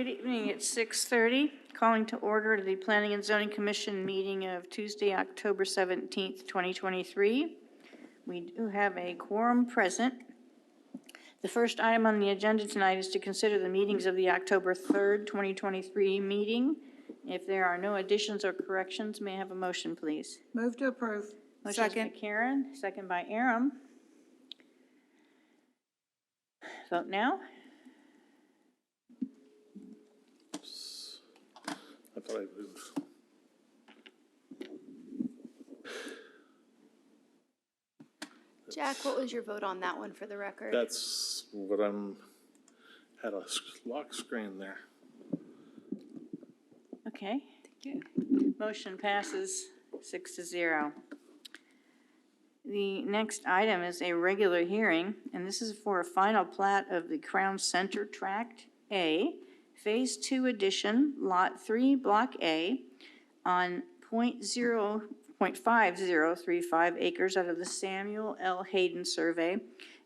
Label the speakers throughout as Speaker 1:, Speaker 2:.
Speaker 1: Good evening. It's 6:30. Calling to order the Planning and Zoning Commission meeting of Tuesday, October 17th, 2023. We do have a quorum present. The first item on the agenda tonight is to consider the meetings of the October 3rd, 2023 meeting. If there are no additions or corrections, may I have a motion, please?
Speaker 2: Move to approve.
Speaker 1: Motion is by Karen, second by Aram. Vote now.
Speaker 3: I thought I moved.
Speaker 4: Jack, what was your vote on that one for the record?
Speaker 3: That's what had a lock screen there.
Speaker 1: Okay. Motion passes 6-0. The next item is a regular hearing, and this is for a final plat of the Crown Center Tract A, Phase 2 addition, Lot 3, Block A, on .5035 acres out of the Samuel L. Hayden Survey,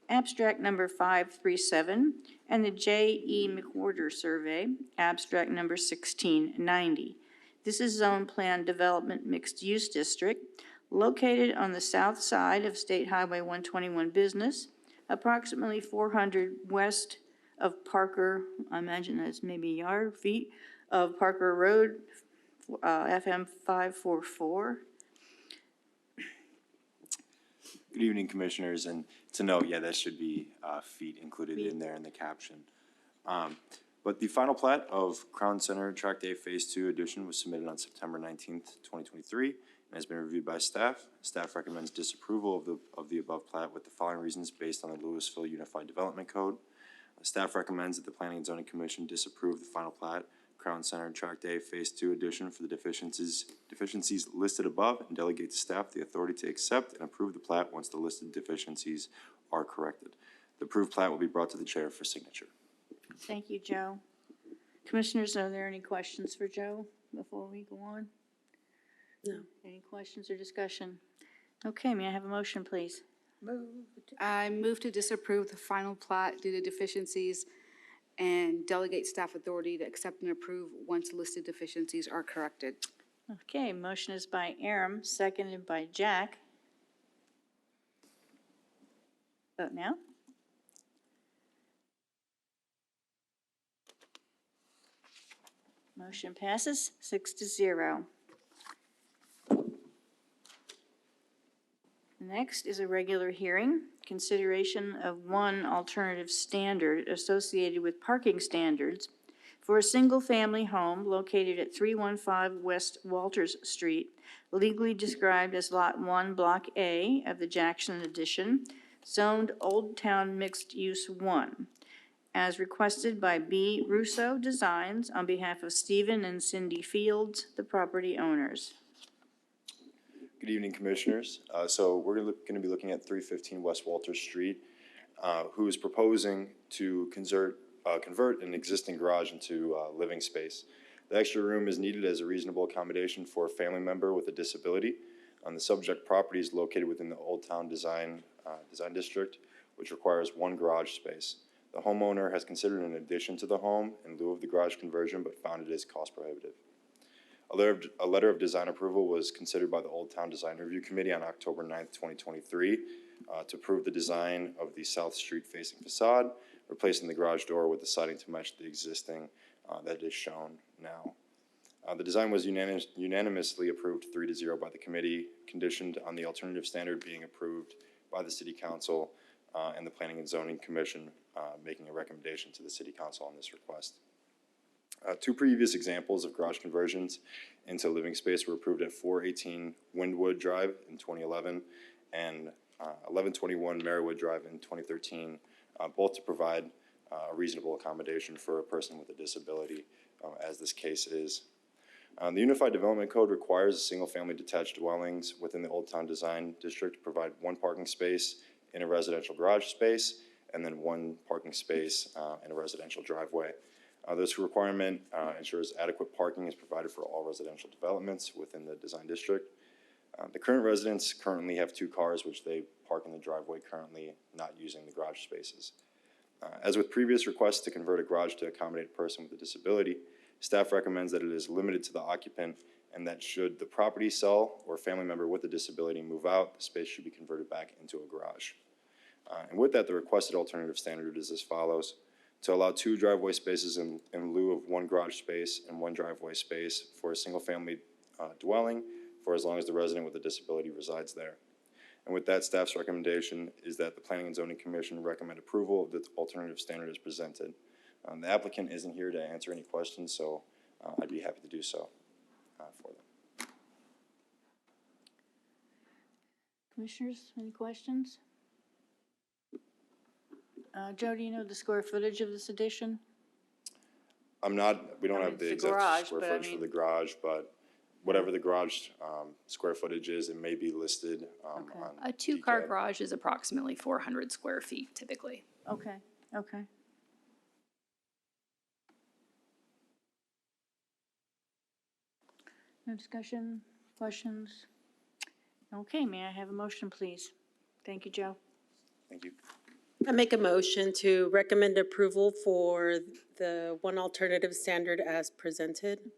Speaker 1: abstract number 537, and the J.E. McWhorter Survey, abstract number 1690. This is Zone Plan Development Mixed Use District, located on the south side of State Highway 121 Business, approximately 400 west of Parker, I imagine that's maybe yard feet, of Parker Road, FM 544.
Speaker 5: Good evening, Commissioners, and to note, yeah, that should be feet included in there in the caption. But the final plat of Crown Center Tract A Phase 2 addition was submitted on September 19th, 2023, and has been reviewed by staff. Staff recommends disapproval of the above plat with the following reasons based on the Lewisville Unified Development Code. Staff recommends that the Planning and Zoning Commission disapprove the final plat, Crown Center Tract A Phase 2 addition for the deficiencies listed above, and delegate to staff the authority to accept and approve the plat once the listed deficiencies are corrected. The approved plat will be brought to the chair for signature.
Speaker 1: Thank you, Joe. Commissioners, are there any questions for Joe before we go on?
Speaker 2: No.
Speaker 1: Any questions or discussion? Okay, may I have a motion, please?
Speaker 6: I move to disapprove the final plat due to deficiencies and delegate staff authority to accept and approve once listed deficiencies are corrected.
Speaker 1: Okay, motion is by Aram, seconded by Jack. Vote now. Motion passes 6-0. Next is a regular hearing, consideration of one alternative standard associated with parking standards for a single-family home located at 315 West Walters Street, legally described as Lot 1, Block A of the Jackson Addition, zoned Old Town Mixed Use 1, as requested by B. Russo Designs on behalf of Stephen and Cindy Fields, the property owners.
Speaker 5: Good evening, Commissioners. So we're going to be looking at 315 West Walters Street, who is proposing to convert an existing garage into living space. The extra room is needed as a reasonable accommodation for a family member with a disability. The subject property is located within the Old Town Design District, which requires one garage space. The homeowner has considered an addition to the home in lieu of the garage conversion, but found it is cost prohibitive. A letter of design approval was considered by the Old Town Design Review Committee on October 9th, 2023, to approve the design of the South Street facing facade, replacing the garage door with the siding to match the existing that is shown now. The design was unanimously approved 3-0 by the committee, conditioned on the alternative standard being approved by the City Council and the Planning and Zoning Commission making a recommendation to the City Council on this request. Two previous examples of garage conversions into living space were approved at 418 Windwood Drive in 2011 and 1121 Marywood Drive in 2013, both to provide a reasonable accommodation for a person with a disability, as this case is. The Unified Development Code requires single-family detached dwellings within the Old Town Design District to provide one parking space in a residential garage space and then one parking space in a residential driveway. This requirement ensures adequate parking is provided for all residential developments within the design district. The current residents currently have 2 cars, which they park in the driveway, currently not using the garage spaces. As with previous requests to convert a garage to accommodate a person with a disability, staff recommends that it is limited to the occupant and that should the property sell or a family member with a disability move out, the space should be converted back into a garage. And with that, the requested alternative standard is as follows: to allow 2 driveway spaces in lieu of 1 garage space and 1 driveway space for a single-family dwelling for as long as the resident with a disability resides there. And with that, staff's recommendation is that the Planning and Zoning Commission recommend approval of the alternative standard as presented. The applicant isn't here to answer any questions, so I'd be happy to do so for them.
Speaker 1: Commissioners, any questions? Joe, do you know the square footage of this addition?
Speaker 5: We don't have the
Speaker 1: it's a
Speaker 5: exact
Speaker 1: garage,
Speaker 5: square
Speaker 1: but I
Speaker 5: footage for the
Speaker 1: mean-
Speaker 5: garage, but whatever the garage square footage is, it may be listed
Speaker 1: Okay.
Speaker 5: on
Speaker 4: A two-car
Speaker 5: DCAD.
Speaker 4: garage is approximately 400 square feet typically.
Speaker 1: Okay, okay. No discussion, questions? Okay, may I have a motion, please? Thank you, Joe.
Speaker 5: Thank you.
Speaker 2: I make a motion to recommend approval for the one alternative standard as presented.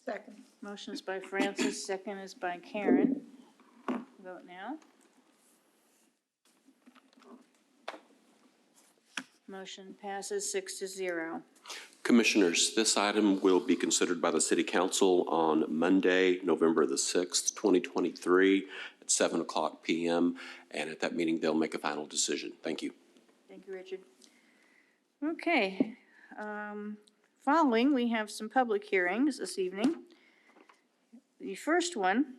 Speaker 2: Second.
Speaker 1: Motion is by Francis, second is by Karen. Vote now. Motion passes 6-0.
Speaker 7: Commissioners, this item will be considered by the City Council on Monday, November the 6th, 2023, at 7:00 p.m., and at that meeting, they'll make a final decision. Thank you.
Speaker 1: Thank you, Richard. Okay, following, we have some public hearings this evening. The first one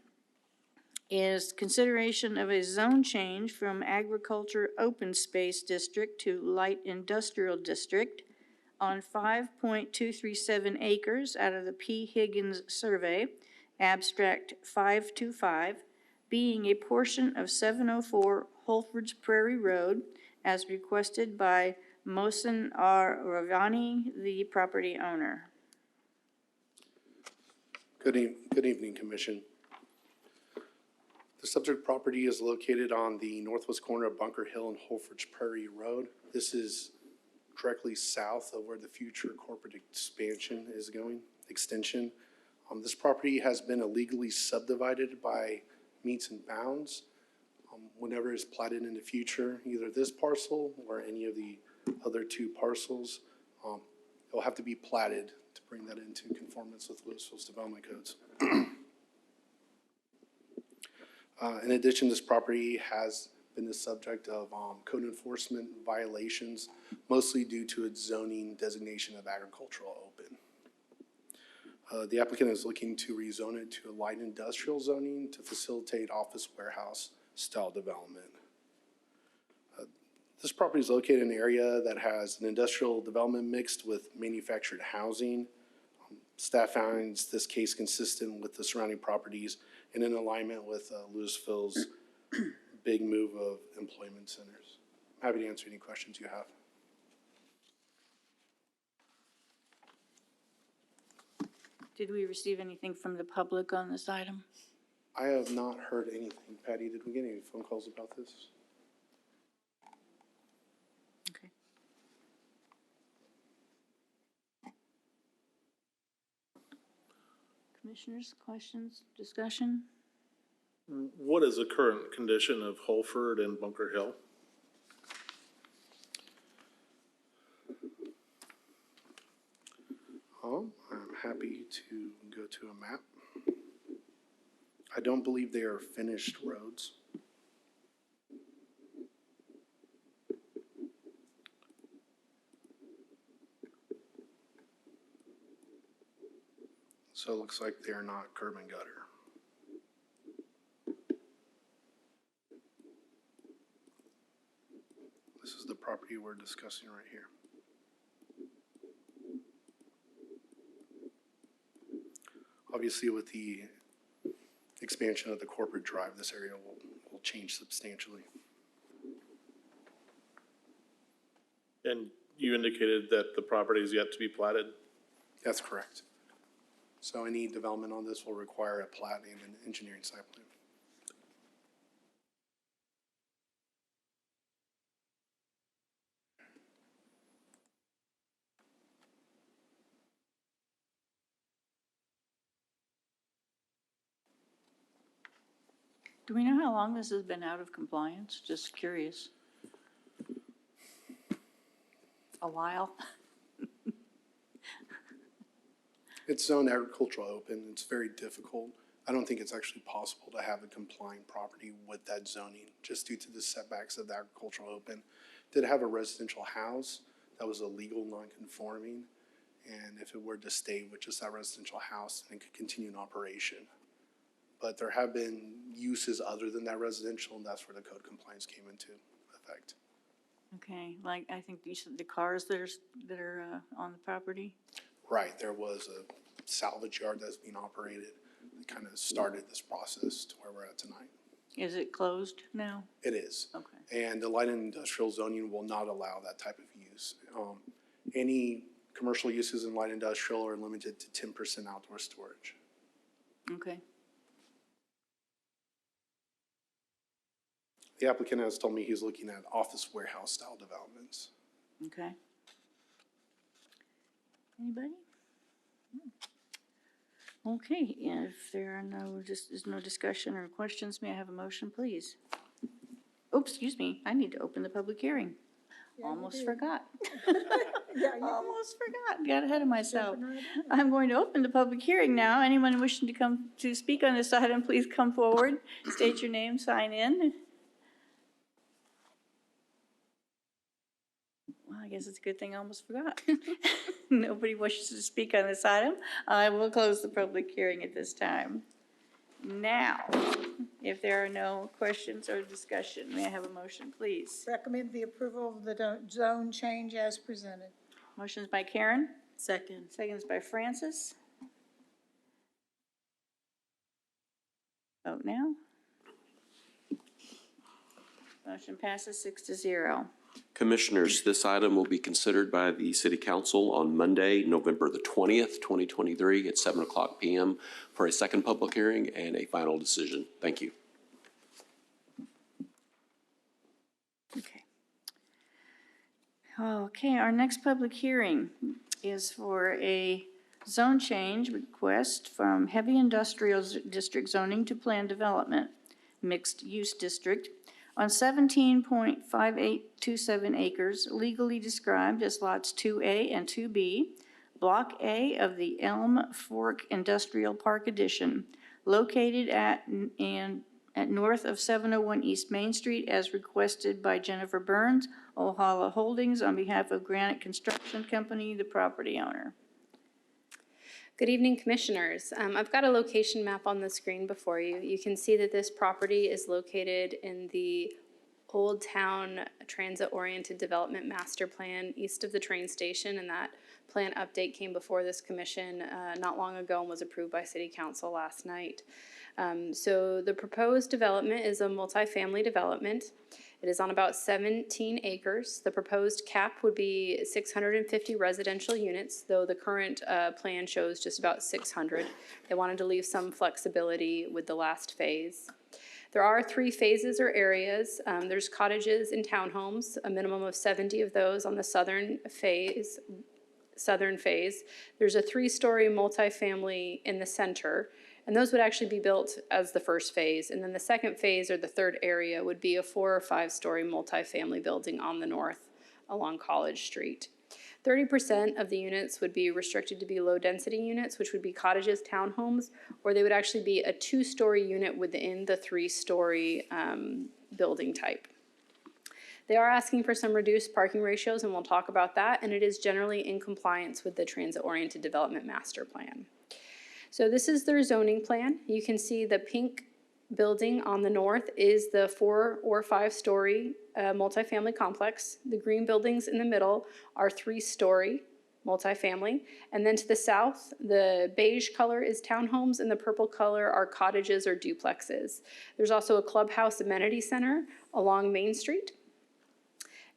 Speaker 1: is consideration of a zone change from agriculture open space district to light industrial district on 5.237 acres out of the P. Higgins survey, abstract 525, being a portion of 704 Holford's Prairie Road, as requested by Mohsen R. Ravani, the property owner.
Speaker 8: Good evening, Commission. The subject property is located on the northwest corner of Bunker Hill and Holford's Prairie Road. This is directly south of where the future corporate extension. This property has been illegally subdivided by meets and bounds. Whenever it's platted in the future, either this parcel or any of the other 2 parcels, it'll have to be platted to bring that into conformance with Lewisville's development codes. In addition, this property has been the subject of code enforcement violations, mostly due to its zoning designation of agricultural open. The applicant is looking to rezone it to a light industrial zoning to facilitate office warehouse style development. This property is located in an area that has an industrial development mixed with manufactured housing. Staff finds this case consistent with the surrounding properties and in alignment with Lewisville's big move of employment centers. I'm happy to answer any questions you have.
Speaker 1: Did we receive anything from the public on this item?
Speaker 8: I have not heard anything. Patty, did we get any phone calls about this?
Speaker 1: Okay. Commissioners, questions, discussion?
Speaker 3: What is the current condition of Holford and Bunker Hill?
Speaker 8: I'm happy to go to a map. I don't believe they are finished roads. So it looks like they're not curb and gutter. This is the property we're discussing right here. Obviously, with the expansion of the corporate drive, this area will change substantially.
Speaker 3: And you indicated that the property is yet to be platted?
Speaker 8: That's correct. So any development on this will require a plat and an engineering site plan.
Speaker 1: Do we know how long this has been out of compliance? Just curious. A while?
Speaker 8: It's zoned agricultural open. It's very difficult. I don't think it's actually possible to have a compliant property with that zoning, just due to the setbacks of the agricultural open. Did have a residential house that was illegal, non-conforming, and if it were to stay with just that residential house, then it could continue in operation. But there have been uses other than that residential, and that's where the code compliance came into effect.
Speaker 1: Okay, like, I think you said the cars that are on the property?
Speaker 8: Right, there was a salvage yard that's being operated that kind of started this process to where we're at tonight.
Speaker 1: Is it closed now?
Speaker 8: It is.
Speaker 1: Okay.
Speaker 8: And the light industrial zoning will not allow that type of use. Any commercial uses in light industrial are limited to 10% outdoor storage.
Speaker 1: Okay.
Speaker 8: The applicant has told me he's looking at office warehouse style developments.
Speaker 1: Okay. Anybody? Okay, if there are is no discussion or questions, may I have a motion, please? Oops, excuse me, I need to open the public hearing. Almost forgot. Almost forgot, got ahead of myself. I'm going to open the public hearing now. Anyone wishing to come to speak on this item, please come forward, state your name, sign in. Well, I guess it's a good thing I almost forgot. Nobody wishes to speak on this item. I will close the public hearing at this time. Now, if there are no questions or discussion, may I have a motion, please?
Speaker 9: Recommend the approval of the zone change as presented.
Speaker 1: Motion's by Karen,
Speaker 2: Second.
Speaker 1: seconds by Francis. Vote now. Motion passes 6-0.
Speaker 7: Commissioners, this item will be considered by the City Council on Monday, November the 20th, 2023 at 7:00 p.m. for a second public hearing and a final decision. Thank you.
Speaker 1: Okay. Okay, our next public hearing is for a zone change request from heavy industrial district zoning to planned development, mixed use district, on 17.5827 acres legally described as lots 2A and 2B, Block A of the Elm Fork Industrial Park Addition, located at north of 701 East Main Street as requested by Jennifer Burns, Ohala Holdings, on behalf of Granite Construction Company, the property owner.
Speaker 10: Good evening, Commissioners. I've got a location map on the screen before you. You can see that this property is located in the Old Town Transit-Oriented Development Master Plan east of the train station, and that plan update came before this commission not long ago and was approved by City Council last night. So the proposed development is a multifamily development. It is on about 17 acres. The proposed cap would be 650 residential units, though the current plan shows just about 600. They wanted to leave some flexibility with the last phase. There are 3 phases or areas. There's cottages and townhomes, a minimum of 70 of those on the southern phase. There's a 3-story multifamily in the center, and those would actually be built as the first phase. And then the second phase, or the third area, would be a 4 or 5-story multifamily building on the north along College Street. 30% of the units would be restricted to be low-density units, which would be cottages, townhomes, or they would actually be a 2-story unit within the 3-story building type. They are asking for some reduced parking ratios, and we'll talk about that, and it is generally in compliance with the Transit-Oriented Development Master Plan. So this is their zoning plan. You can see the pink building on the north is the 4 or 5-story multifamily complex. The green buildings in the middle are 3-story multifamily. And then to the south, the beige color is townhomes and the purple color are cottages or duplexes. There's also a clubhouse amenity center along Main Street.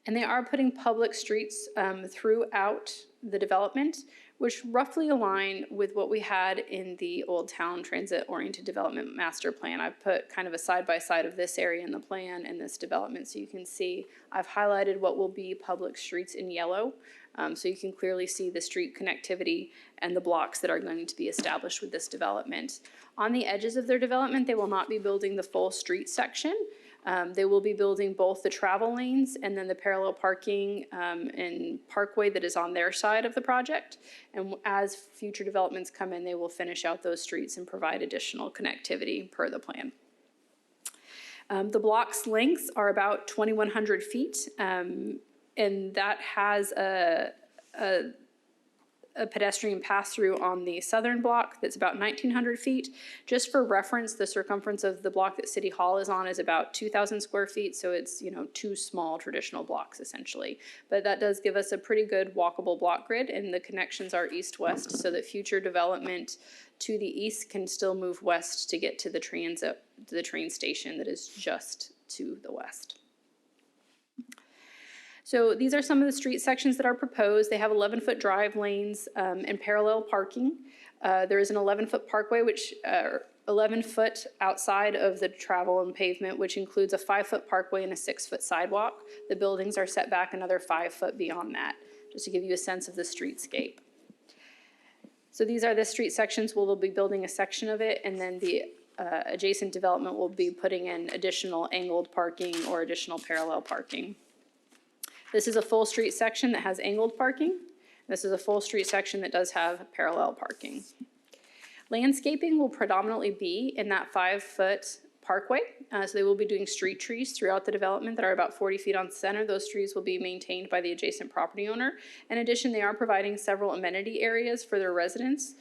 Speaker 10: And they are putting public streets throughout the development. which roughly align with what we had in the Old Town Transit-Oriented Development Master Plan. I've put kind of a side-by-side of this area in the plan and this development so you can see. I've highlighted what will be public streets in yellow, so you can clearly see the street connectivity and the blocks that are going to be established with this development. On the edges of their development, they will not be building the full street section. They will be building both the travel lanes and then the parallel parking and parkway that is on their side of the project. And as future developments come in, they will finish out those streets and provide additional connectivity per the plan. The block's lengths are about 2,100 feet, and that has a pedestrian pass-through on the southern block that's about 1,900 feet. Just for reference, the circumference of the block that City Hall is on is about 2,000 square feet, so it's, you know, two small traditional blocks essentially. But that does give us a pretty good walkable block grid, and the connections are east-west so that future development to the east can still move west to get to the train station that is just to the west. So these are some of the street sections that are proposed. They have 11-foot drive lanes and parallel parking. There is an 11-foot parkway, which 11 foot outside of the travel and pavement, which includes a 5-foot parkway and a 6-foot sidewalk. The buildings are set back another 5 foot beyond that, just to give you a sense of the streetscape. So these are the street sections. We'll be building a section of it, and then the adjacent development will be putting in additional angled parking or additional parallel parking. This is a full street section that has angled parking. This is a full street section that does have parallel parking. Landscaping will predominantly be in that 5-foot parkway. So they will be doing street trees throughout the development that are about 40 feet on center. Those trees will be maintained by the adjacent property owner. In addition, they are providing several amenity areas for their residents,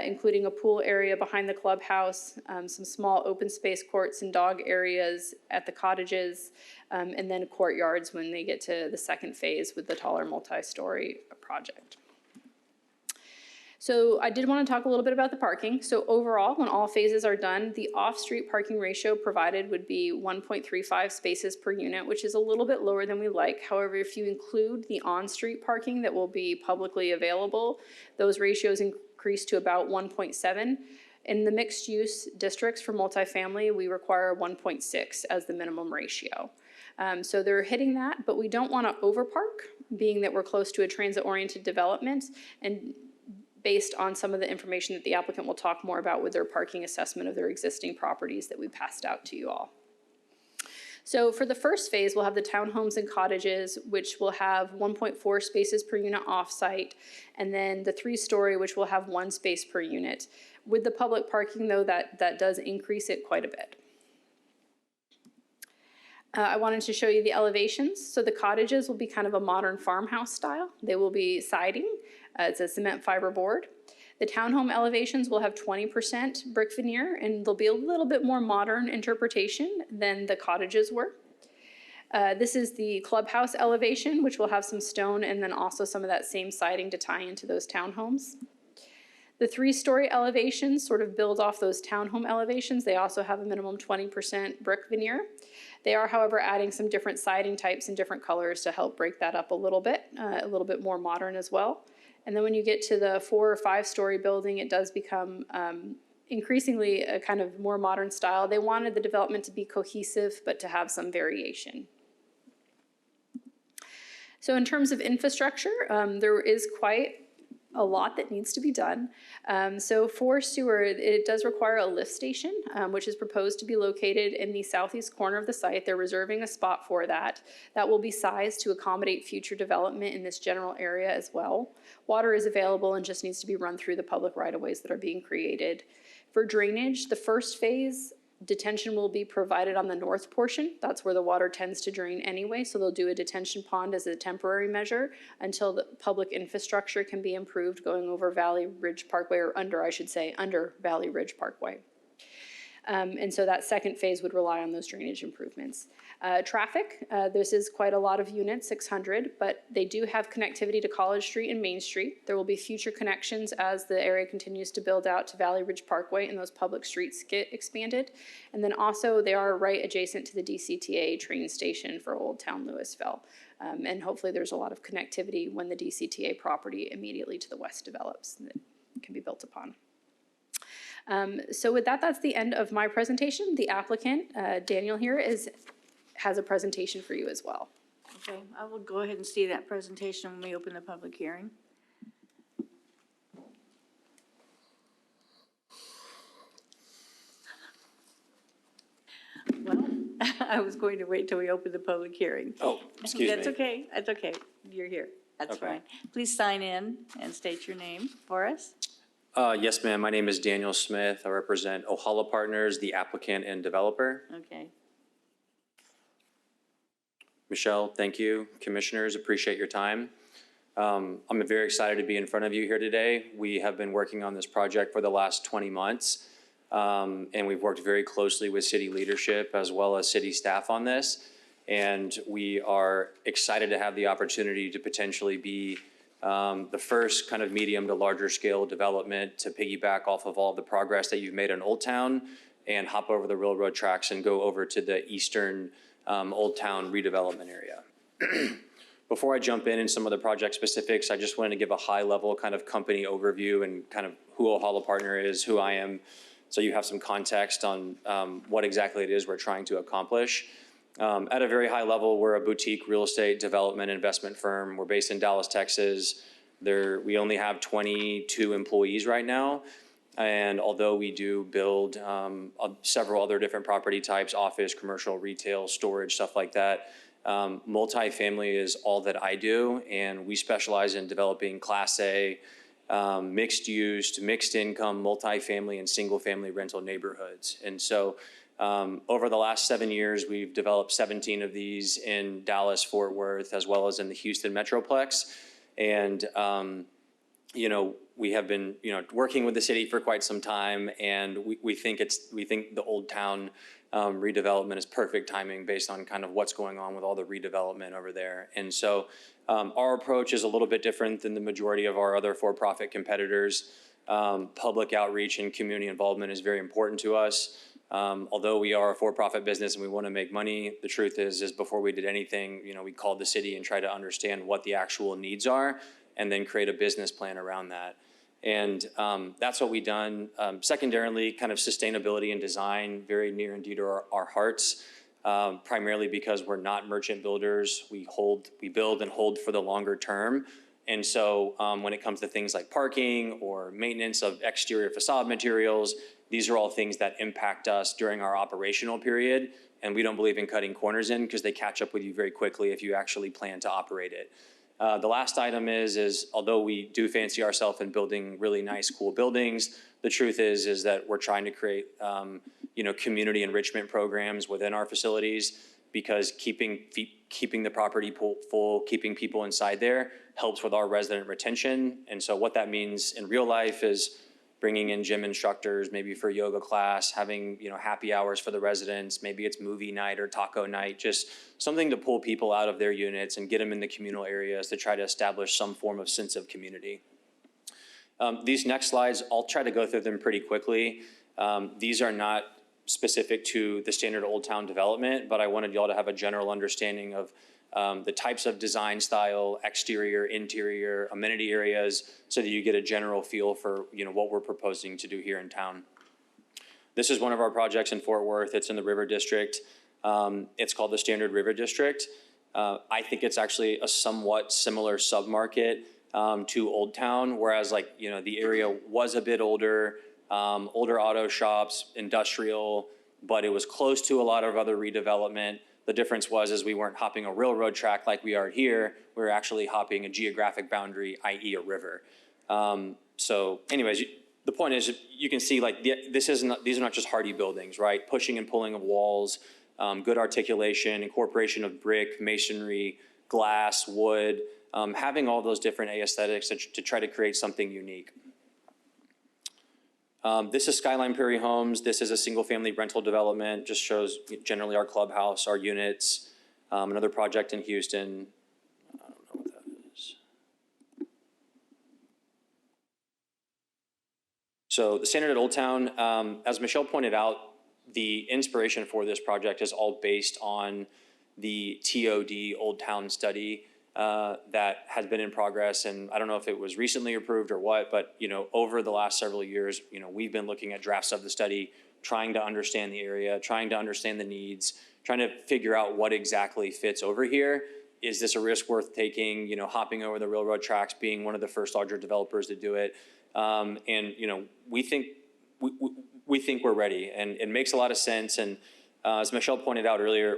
Speaker 10: including a pool area behind the clubhouse, some small open space courts and dog areas at the cottages, and then courtyards when they get to the second phase with the taller multi-story project. So I did want to talk a little bit about the parking. So overall, when all phases are done, the off-street parking ratio provided would be 1.35 spaces per unit, which is a little bit lower than we like. However, if you include the on-street parking that will be publicly available, those ratios increase to about 1.7. In the mixed-use districts for multifamily, we require 1.6 as the minimum ratio. So they're hitting that, but we don't want to overpark, being that we're close to a transit-oriented development, and based on some of the information that the applicant will talk more about with their parking assessment of their existing properties that we passed out to you all. So for the first phase, we'll have the townhomes and cottages, which will have 1.4 spaces per unit off-site, and then the 3-story, which will have 1 space per unit. With the public parking, though, that does increase it quite a bit. I wanted to show you the elevations. So the cottages will be kind of a modern farmhouse style. They will be siding. It's a cement fiber board. The townhome elevations will have 20% brick veneer, and they'll be a little bit more modern interpretation than the cottages were. This is the clubhouse elevation, which will have some stone and then also some of that same siding to tie into those townhomes. The 3-story elevations sort of build off those townhome elevations. They also have a minimum 20% brick veneer. They are, however, adding some different siding types and different colors to help break that up a little bit more modern as well. And then when you get to the 4 or 5-story building, it does become increasingly a kind of more modern style. They wanted the development to be cohesive, but to have some variation. So in terms of infrastructure, there is quite a lot that needs to be done. So for sewer, it does require a lift station, which is proposed to be located in the southeast corner of the site. They're reserving a spot for that. That will be sized to accommodate future development in this general area as well. Water is available and just needs to be run through the public right-of-ways that are being created. For drainage, the first phase, detention will be provided on the north portion. That's where the water tends to drain anyway, so they'll do a detention pond as a temporary measure until the public infrastructure can be improved going over Valley Ridge Parkway, or under, I should say, under Valley Ridge Parkway. And so that second phase would rely on those drainage improvements. Traffic, this is quite a lot of units, 600, but they do have connectivity to College Street and Main Street. There will be future connections as the area continues to build out to Valley Ridge Parkway and those public streets get expanded. And then also they are right adjacent to the DCTA train station for Old Town Lewisville. And hopefully there's a lot of connectivity when the DCTA property immediately to the west develops that can be built upon. So with that, that's the end of my presentation. The applicant, Daniel here, has a presentation for you as well.
Speaker 1: Okay, I will go ahead and see that presentation when we open the public hearing. Well, I was going to wait till we open the public hearing.
Speaker 11: Oh, excuse me.
Speaker 1: That's okay, that's okay. You're here. That's
Speaker 11: Okay.
Speaker 1: fine. Please sign in and state your name for us.
Speaker 11: Yes, ma'am. My name is Daniel Smith. I represent Ohala Partners, the applicant and developer.
Speaker 1: Okay.
Speaker 11: Michelle, thank you. Commissioners, appreciate your time. I'm very excited to be in front of you here today. We have been working on this project for the last 20 months, and we've worked very closely with city leadership as well as city staff on this. And we are excited to have the opportunity to potentially be the first kind of medium to larger scale development to piggyback off of all the progress that you've made in Old Town and hop over the railroad tracks and go over to the eastern Old Town redevelopment area. Before I jump in some of the project specifics, I just wanted to give a high level kind of company overview and kind of who Ohala Partner is, who I am, so you have some context on what exactly it is we're trying to accomplish. At a very high level, we're a boutique real estate development investment firm. We're based in Dallas, Texas. We only have 22 employees right now. And although we do build several other different property types, office, commercial, retail, storage, stuff like that, multifamily is all that I do. And we specialize in developing Class A, mixed use, mixed income, multifamily, and single family rental neighborhoods. And so over the last 7 years, we've developed 17 of these in Dallas, Fort Worth, as well as in the Houston Metroplex. And, we have been, working with the city for quite some time, and we think the Old Town redevelopment is perfect timing based on kind of what's going on with all the redevelopment over there. And so our approach is a little bit different than the majority of our other for-profit competitors. Public outreach and community involvement is very important to us. Although we are a for-profit business and we want to make money, the truth is before we did anything, we called the city and tried to understand what the actual needs are and then create a business plan around that. And that's what we've done. Secondarily, kind of sustainability and design, very near and dear to our hearts, primarily because we're not merchant builders. We build and hold for the longer term. And so when it comes to things like parking or maintenance of exterior facade materials, these are all things that impact us during our operational period. And we don't believe in cutting corners in because they catch up with you very quickly if you actually plan to operate it. The last item is although we do fancy ourselves in building really nice, cool buildings, the truth is that we're trying to create, community enrichment programs within our facilities, because keeping the property pool full, keeping people inside there helps with our resident retention. And so what that means in real life is bringing in gym instructors, maybe for yoga class, having, happy hours for the residents, maybe it's movie night or taco night, just something to pull people out of their units and get them in the communal areas to try to establish some form of sense of community. These next slides, I'll try to go through them pretty quickly. These are not specific to the standard Old Town development, but I wanted y'all to have a general understanding of the types of design style, exterior, interior, amenity areas, so that you get a general feel for what we're proposing to do here in town. This is one of our projects in Fort Worth. It's in the River District. It's called the Standard River District. I think it's actually a somewhat similar submarket to Old Town, whereas the area was a bit older, older auto shops, industrial, but it was close to a lot of other redevelopment. The difference was we weren't hopping a railroad track like we are here. We were actually hopping a geographic boundary, i.e. a river. So anyways, the point is you can see these are not just hardy buildings, right? Pushing and pulling of walls, good articulation, incorporation of brick, masonry, glass, wood, having all those different aesthetics to try to create something unique. This is Skyline Prairie Homes. This is a single-family rental development. Just shows generally our clubhouse, our units. Another project in Houston. I don't know what that is. So the standard at Old Town, as Michelle pointed out, the inspiration for this project is all based on the TOD Old Town study that has been in progress. And I don't know if it was recently approved or what, but, over the last several years, we've been looking at drafts of the study, trying to understand the area, trying to understand the needs, trying to figure out what exactly fits over here. Is this a risk worth taking, hopping over the railroad tracks, being one of the first larger developers to do it? We think we're ready, and it makes a lot of sense. And as Michelle pointed out earlier,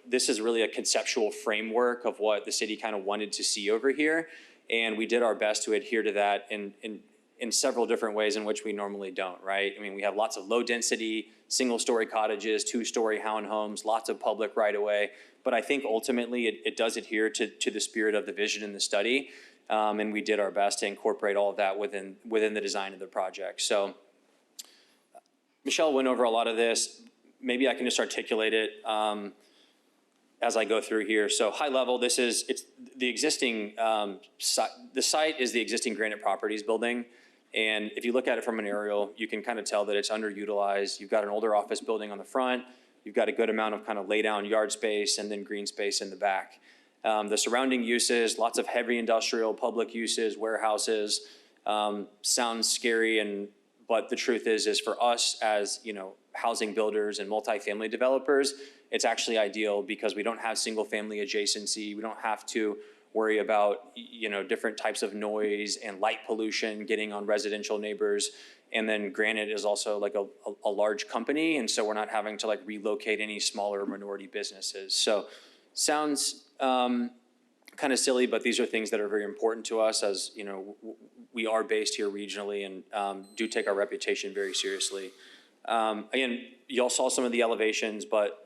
Speaker 11: this is really a conceptual framework of what the city kind of wanted to see over here. And we did our best to adhere to that in several different ways in which we normally don't, right? I mean, we have lots of low density, single-story cottages, two-story townhomes, lots of public right-of-way. But I think ultimately it does adhere to the spirit of the vision in the study. And we did our best to incorporate all of that within the design of the project. So Michelle went over a lot of this. Maybe I can just articulate it as I go through here. So high level, it's the existing, the site is the existing Granite Properties building. And if you look at it from an aerial, you can kind of tell that it's underutilized. You've got an older office building on the front. You've got a good amount of kind of lay down yard space and then green space in the back. The surrounding uses, lots of heavy industrial, public uses, warehouses, sounds scary, but the truth is for us as, housing builders and multifamily developers, it's actually ideal because we don't have single family adjacency. We don't have to worry about, different types of noise and light pollution getting on residential neighbors. And then Granite is also like a large company, and so we're not having to like relocate any smaller minority businesses. So sounds kind of silly, but these are things that are very important to us as, we are based here regionally and do take our reputation very seriously. Again, you all saw some of the elevations, but,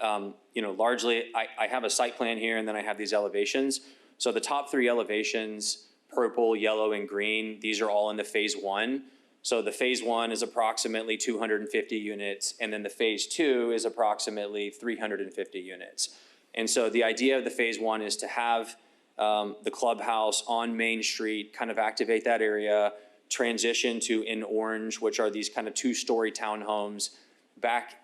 Speaker 11: largely I have a site plan here and then I have these elevations. So the top three elevations, purple, yellow, and green, these are all in the phase one. So the phase one is approximately 250 units, and then the phase two is approximately 350 units. And so the idea of the phase one is to have the clubhouse on Main Street, kind of activate that area, transition to in orange, which are these kind of two-story townhomes. Back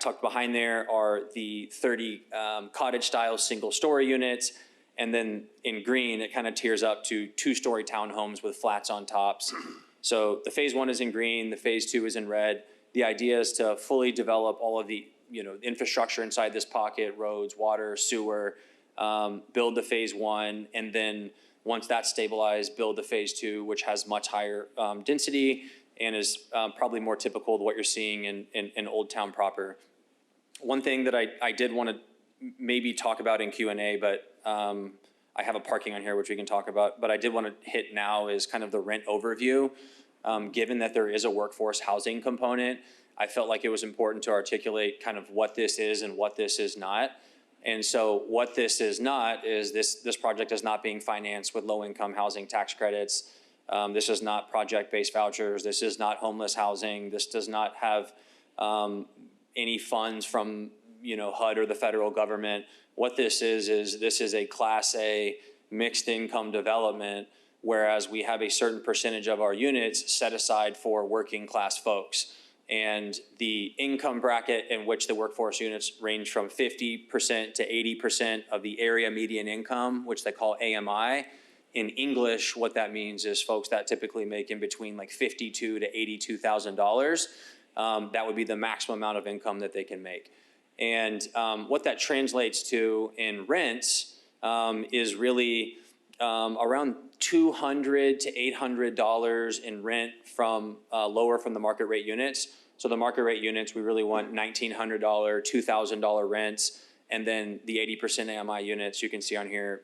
Speaker 11: tucked behind there are the 30 cottage-style single-story units. And then in green, it kind of tiers up to two-story townhomes with flats on tops. So the phase one is in green, the phase two is in red. The idea is to fully develop all of the infrastructure inside this pocket, roads, water, sewer, build the phase one, and then once that's stabilized, build the phase two, which has much higher density and is probably more typical of what you're seeing in Old Town proper. One thing that I did want to maybe talk about in Q&A, but I have a parking on here which we can talk about, but I did want to hit now is kind of the rent overview. Given that there is a workforce housing component, I felt like it was important to articulate kind of what this is and what this is not. And so what this is not is this project is not being financed with low-income housing tax credits. This is not project-based vouchers. This is not homeless housing. This does not have any funds from HUD or the federal government. What this is this is a Class A mixed income development, whereas we have a certain percentage of our units set aside for working class folks. And the income bracket in which the workforce units range from 50% to 80% of the area median income, which they call AMI. In English, what that means is folks that typically make in between like $52,000 to $82,000. That would be the maximum amount of income that they can make. And what that translates to in rents is really around $200 to $800 in rent from lower from the market rate units. So the market rate units, we really want $1,900, $2,000 rents. And then the 80% AMI units, you can see on here,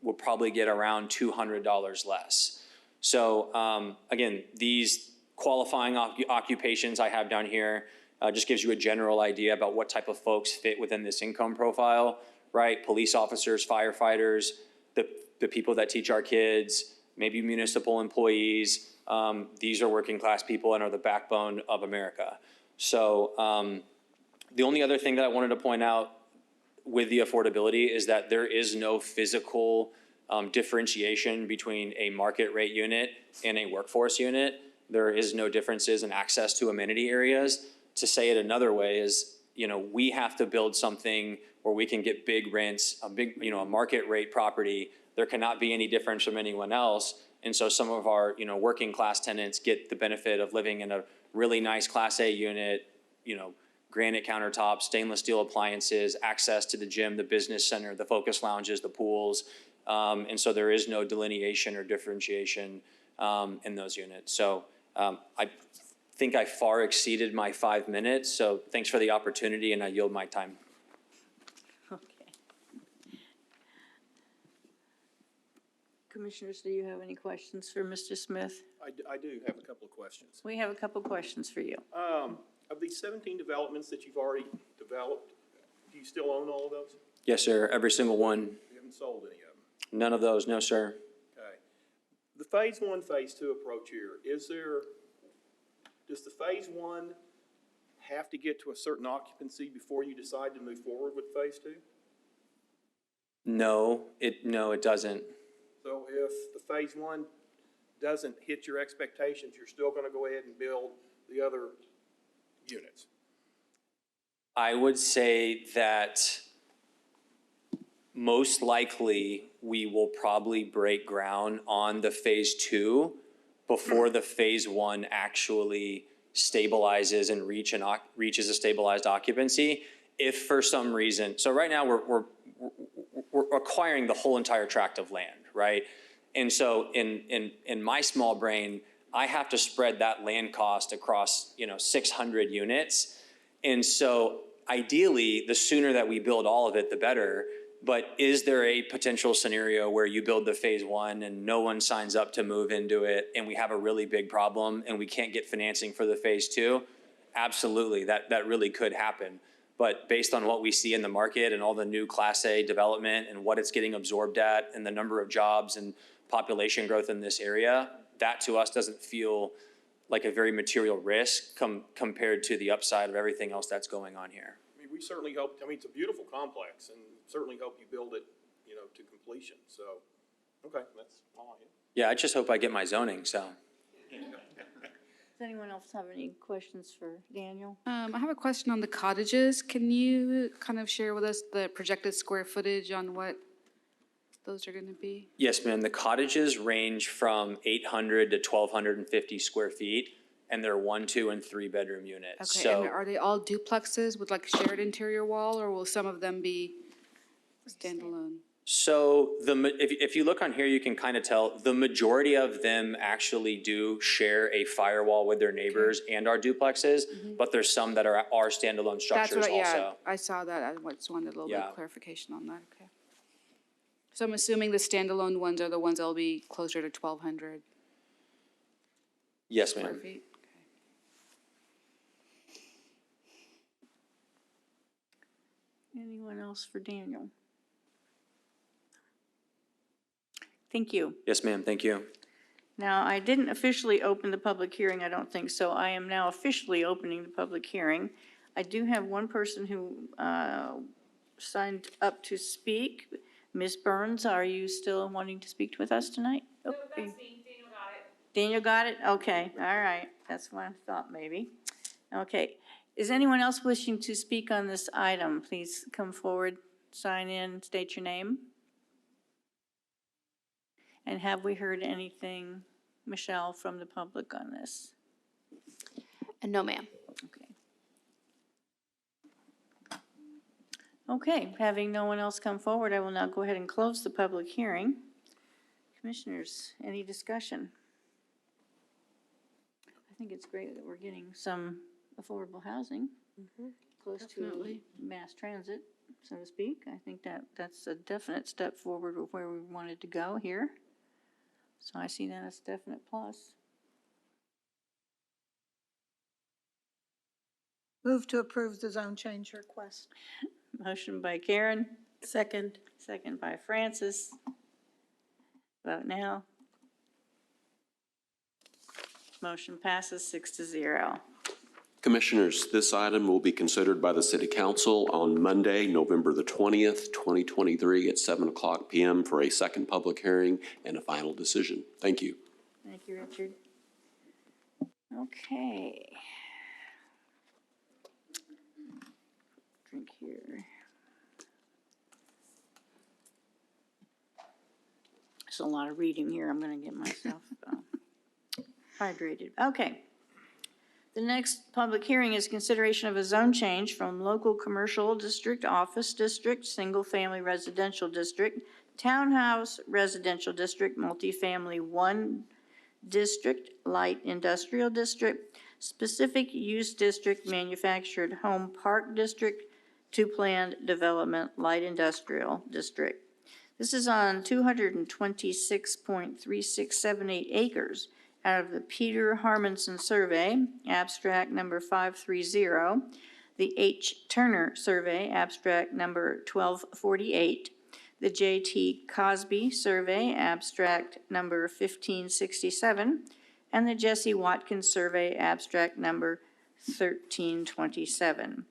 Speaker 11: will probably get around $200 less. So again, these qualifying occupations I have down here just gives you a general idea about what type of folks fit within this income profile, right? Police officers, firefighters, the people that teach our kids, maybe municipal employees. These are working class people and are the backbone of America. So the only other thing that I wanted to point out with the affordability is that there is no physical differentiation between a market rate unit and a workforce unit. There is no differences in access to amenity areas. To say it another way is we have to build something where we can get big rents, a market rate property. There cannot be any difference from anyone else. And so some of our, working class tenants get the benefit of living in a really nice Class A unit, granite countertops, stainless steel appliances, access to the gym, the business center, the focus lounges, the pools. And so there is no delineation or differentiation in those units. So I think I far exceeded my 5 minutes. So thanks for the opportunity, and I yield my time.
Speaker 1: Okay. Commissioners, do you have any questions for Mr. Smith?
Speaker 12: I do have a couple of questions.
Speaker 1: We have a couple questions for you.
Speaker 12: Of these 17 developments that you've already developed, do you still own all of those?
Speaker 11: Yes, sir. Every single one.
Speaker 12: You haven't sold any of them?
Speaker 11: None of those, no, sir.
Speaker 12: Okay. The phase one, phase two approach here, does the phase one have to get to a certain occupancy before you decide to move forward with phase two?
Speaker 11: No, it doesn't.
Speaker 12: So if the phase one doesn't hit your expectations, you're still going to go ahead and build the other units?
Speaker 11: I would say that most likely we will probably break ground on the phase two before the phase one actually stabilizes and reaches a stabilized occupancy. If for some reason, so right now we're acquiring the whole entire tract of land, right? And so in my small brain, I have to spread that land cost across 600 units. And so ideally, the sooner that we build all of it, the better. But is there a potential scenario where you build the phase one and no one signs up to move into it and we have a really big problem and we can't get financing for the phase two? Absolutely, that really could happen. But based on what we see in the market and all the new Class A development and what it's getting absorbed at and the number of jobs and population growth in this area, that to us doesn't feel like a very material risk compared to the upside of everything else that's going on here.
Speaker 12: I mean, we certainly hope, it's a beautiful complex and certainly hope you build it, to completion. So, okay, that's all I have.
Speaker 11: Yeah, I just hope I get my zoning, so.
Speaker 1: Does anyone else have any questions for Daniel?
Speaker 6: I have a question on the cottages. Can you kind of share with us the projected square footage on what those are going to be?
Speaker 11: Yes, ma'am. The cottages range from 800 to 1,250 square feet, and they're 1, 2, and 3 bedroom units.
Speaker 6: Okay, and are they all duplexes with like shared interior wall, or will some of them be standalone?
Speaker 11: So if you look on here, you can kind of tell the majority of them actually do share a firewall with their neighbors and are duplexes, but there's some that are standalone structures also.
Speaker 6: Yeah, I saw that. I just wanted a little bit of clarification on that. Okay. So I'm assuming the standalone ones are the ones that'll be closer to 1,200
Speaker 11: Yes,
Speaker 6: square
Speaker 11: ma'am.
Speaker 6: feet?
Speaker 1: Anyone else for Daniel? Thank you.
Speaker 11: Yes, ma'am. Thank you.
Speaker 1: Now, I didn't officially open the public hearing, I don't think, so I am now officially opening the public hearing. I do have one person who signed up to speak. Ms. Burns, are you still wanting to speak with us tonight? No, that's me. Daniel got it. Daniel got it? Okay, all right. That's what I thought maybe. Okay. Is anyone else wishing to speak on this item? Please come forward, sign in, state your name. And have we heard anything, Michelle, from the public on this?
Speaker 10: No, ma'am.
Speaker 1: Okay. Okay, having no one else come forward, I will now go ahead and close the public hearing. Commissioners, any discussion? I think it's great that we're getting some affordable housing, close
Speaker 6: Definitely.
Speaker 1: to mass transit, so to speak. I think that's a definite step forward with where we wanted to go here. So I see that as a definite plus.
Speaker 9: Move to approve the zone change request.
Speaker 1: Motion by Karen,
Speaker 2: Second.
Speaker 1: second by Francis. Vote now. Motion passes 6-0.
Speaker 7: Commissioners, this item will be considered by the City Council on Monday, November the 20th, 2023 at 7:00 p.m. for a second public hearing and a final decision. Thank you.
Speaker 1: Thank you, Richard. Okay. drink here. There's a lot of reading here. I'm gonna get myself hydrated. Okay. The next public hearing is consideration of a zone change from local commercial district, office district, single-family residential district, townhouse residential district, multifamily 1 district, light industrial district, specific use district, manufactured home park district, to planned development, light industrial district. This is on 226.3678 acres out of the Peter Harmonson Survey, abstract number 530, the H. Turner Survey, abstract number 1248, the J.T. Cosby Survey, abstract number 1567, and the Jesse Watkins Survey, abstract number 1327.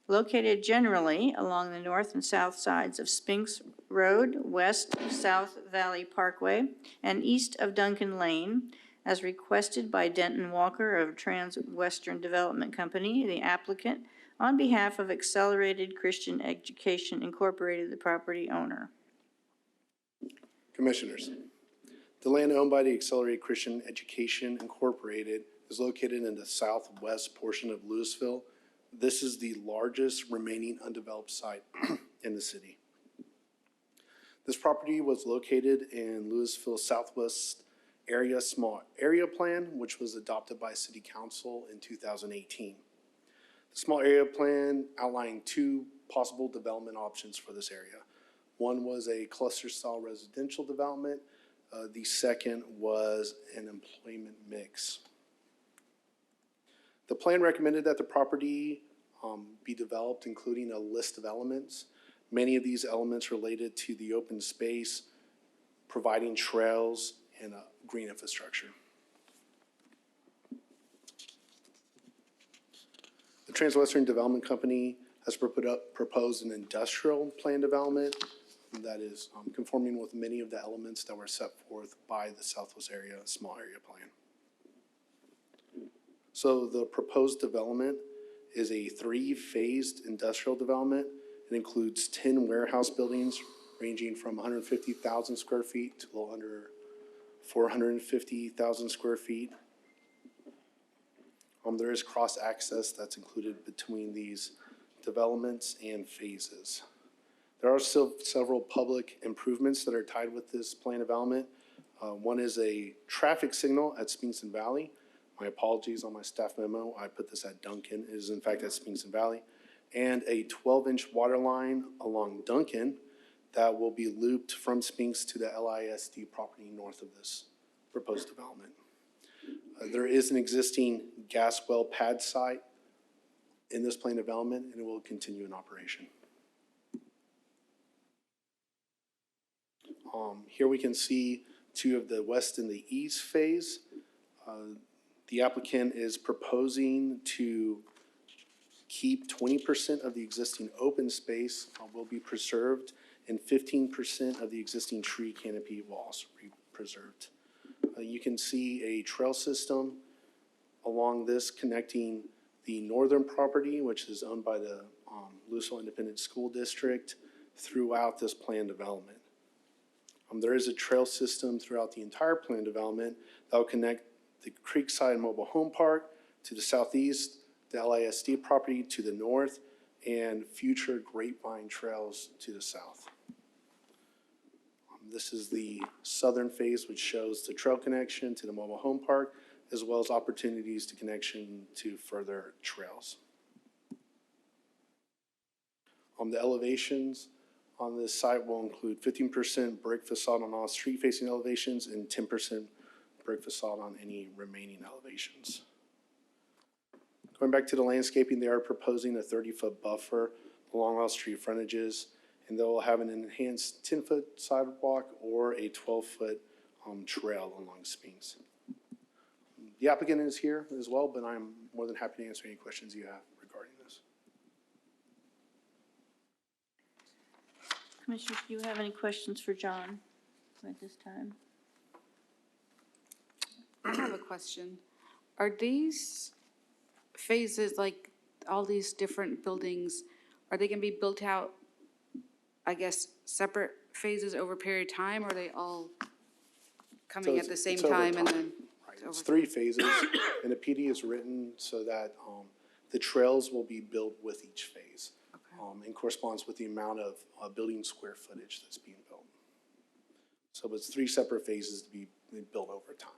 Speaker 1: Located generally along the north and south sides of Spinks Road, west-south Valley Parkway, and east of Duncan Lane, as requested by Denton Walker of Trans-Western Development Company, the applicant, on behalf of Accelerated Christian Education Incorporated, the property owner.
Speaker 8: Commissioners, the land owned by the Accelerated Christian Education Incorporated is located in the southwest portion of Lewisville. This is the largest remaining undeveloped site in the city. This property was located in Lewisville Southwest Area Small Area Plan, which was adopted by City Council in 2018. The Small Area Plan outlined 2 possible development options for this area. One was a cluster-style residential development. The second was an employment mix. The plan recommended that the property be developed, including a list of elements. Many of these elements related to the open space, providing trails and green infrastructure. The Trans-Western Development Company has proposed an industrial plan development that is conforming with many of the elements that were set forth by the Southwest Area Small Area Plan. So the proposed development is a 3-phased industrial development. It includes 10 warehouse buildings ranging from 150,000 square feet to a little under 450,000 square feet. There is cross-access that's included between these developments and phases. There are still several public improvements that are tied with this plan development. One is a traffic signal at Spinks Valley. My apologies on my staff memo. I put this at Duncan. It is in fact at Spinks Valley. And a 12-inch water line along Duncan that will be looped from Spinks to the LISD property north of this proposed development. There is an existing gas well pad site in this plan development, and it will continue in operation. Here we can see 2 of the west and the east phase. The applicant is proposing to keep 20% of the existing open space will be preserved, and 15% of the existing tree canopy will also be preserved. You can see a trail system along this connecting the northern property, which is owned by the Lewisville Independent School District, throughout this plan development. There is a trail system throughout the entire plan development that will connect the Creekside Mobile Home Park to the southeast, the LISD property to the north, and future grapevine trails to the south. This is the southern phase, which shows the trail connection to the mobile home park, as well as opportunities to connection to further trails. The elevations on this site will include 15% brick facade on all street-facing elevations and 10% brick facade on any remaining elevations. Going back to the landscaping, they are proposing a 30-foot buffer along all street frontages, and they'll have an enhanced 10-foot sidewalk or a 12-foot trail along Spinks. The applicant is here as well, but I'm more than happy to answer any questions you have regarding this.
Speaker 1: Commissioners, do you have any questions for John at this time?
Speaker 6: I have a question. Are these phases, like all these different buildings, are they gonna be built out, I guess, separate phases over a period of time, or are they all
Speaker 8: So
Speaker 6: coming at
Speaker 8: it's-
Speaker 6: the same
Speaker 8: it's over
Speaker 6: time and then?
Speaker 8: Right, it's 3 phases, and the PD is written so that the trails will be built with each phase, and corresponds with the amount of building square footage that's being built. So it's 3 separate phases to be built over time.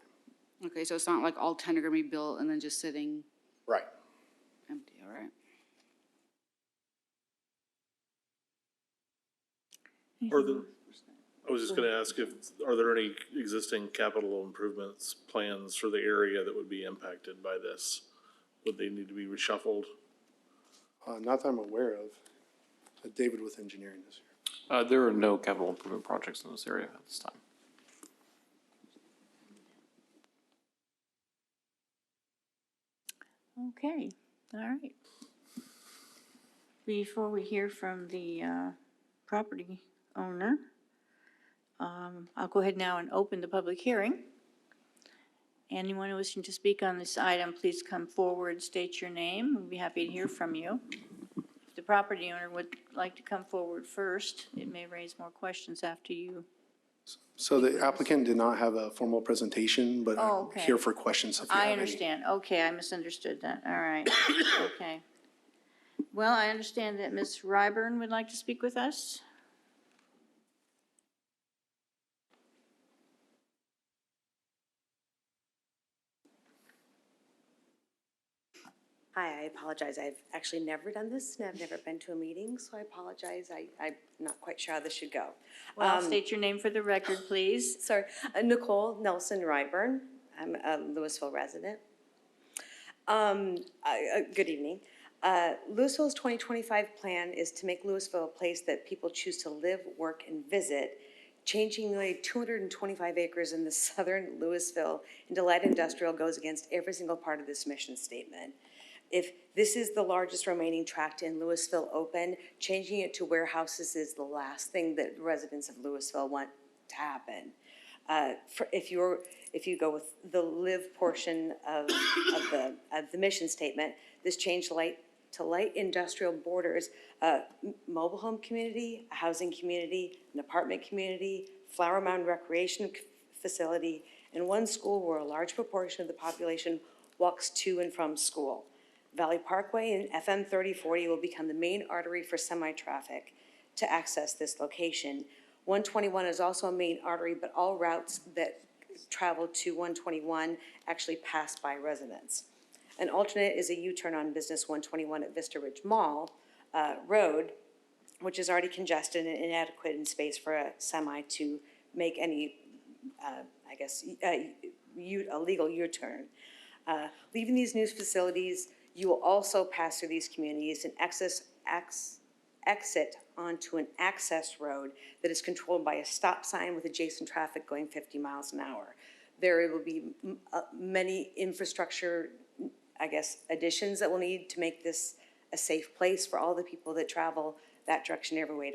Speaker 6: Okay, so it's not like all 10 are gonna be built and then just sitting
Speaker 8: Right.
Speaker 6: empty, all right?
Speaker 3: I was just gonna ask are there any existing capital improvements plans for the area that would be impacted by this? Would they need to be reshuffled?
Speaker 8: Not that I'm aware of. David with engineering this year.
Speaker 13: There are no capital improvement projects in this area at this time.
Speaker 1: Okay, all right. Before we hear from the property owner, I'll go ahead now and open the public hearing. Anyone wishing to speak on this item, please come forward, state your name. We'd be happy to hear from you. If the property owner would like to come forward first, it may raise more questions after you.
Speaker 8: So the applicant did not have a formal presentation, but
Speaker 1: Oh,
Speaker 8: I'm
Speaker 1: okay.
Speaker 8: here for questions if you have
Speaker 1: I
Speaker 8: any.
Speaker 1: understand. Okay, I misunderstood that. All right. Okay. Well, I understand that Ms. Ryburn would like to speak with us.
Speaker 14: Hi, I apologize. I've actually never done this, and I've never been to a meeting, so I apologize. I'm not quite sure how this should go.
Speaker 1: Well, state your name for the record, please.
Speaker 14: Sorry, Nicole Nelson Ryburn. I'm a Lewisville resident. Good evening. Lewisville's 2025 plan is to make Lewisville a place that people choose to live, work, and visit, changing nearly 225 acres in the southern Lewisville into light industrial goes against every single part of this mission statement. If this is the largest remaining tract in Lewisville open, changing it to warehouses is the last thing that residents of Lewisville want to happen. If you go with the live portion of the mission statement, this change to light industrial borders, mobile home community, a housing community, an apartment community, Flower Mound Recreation Facility, and one school where a large proportion of the population walks to and from school. Valley Parkway and FM 3040 will become the main artery for semi-traffic to access this location. 121 is also a main artery, but all routes that travel to 121 actually pass by residents. An alternate is a U-turn on Business 121 at Vista Ridge Mall Road, which is already congested and inadequate in space for a semi to make any, a legal U-turn. Leaving these new facilities, you will also pass through these communities and exit onto an access road that is controlled by a stop sign with adjacent traffic going 50 miles an hour. There will be many infrastructure, additions that will need to make this a safe place for all the people that travel that direction every day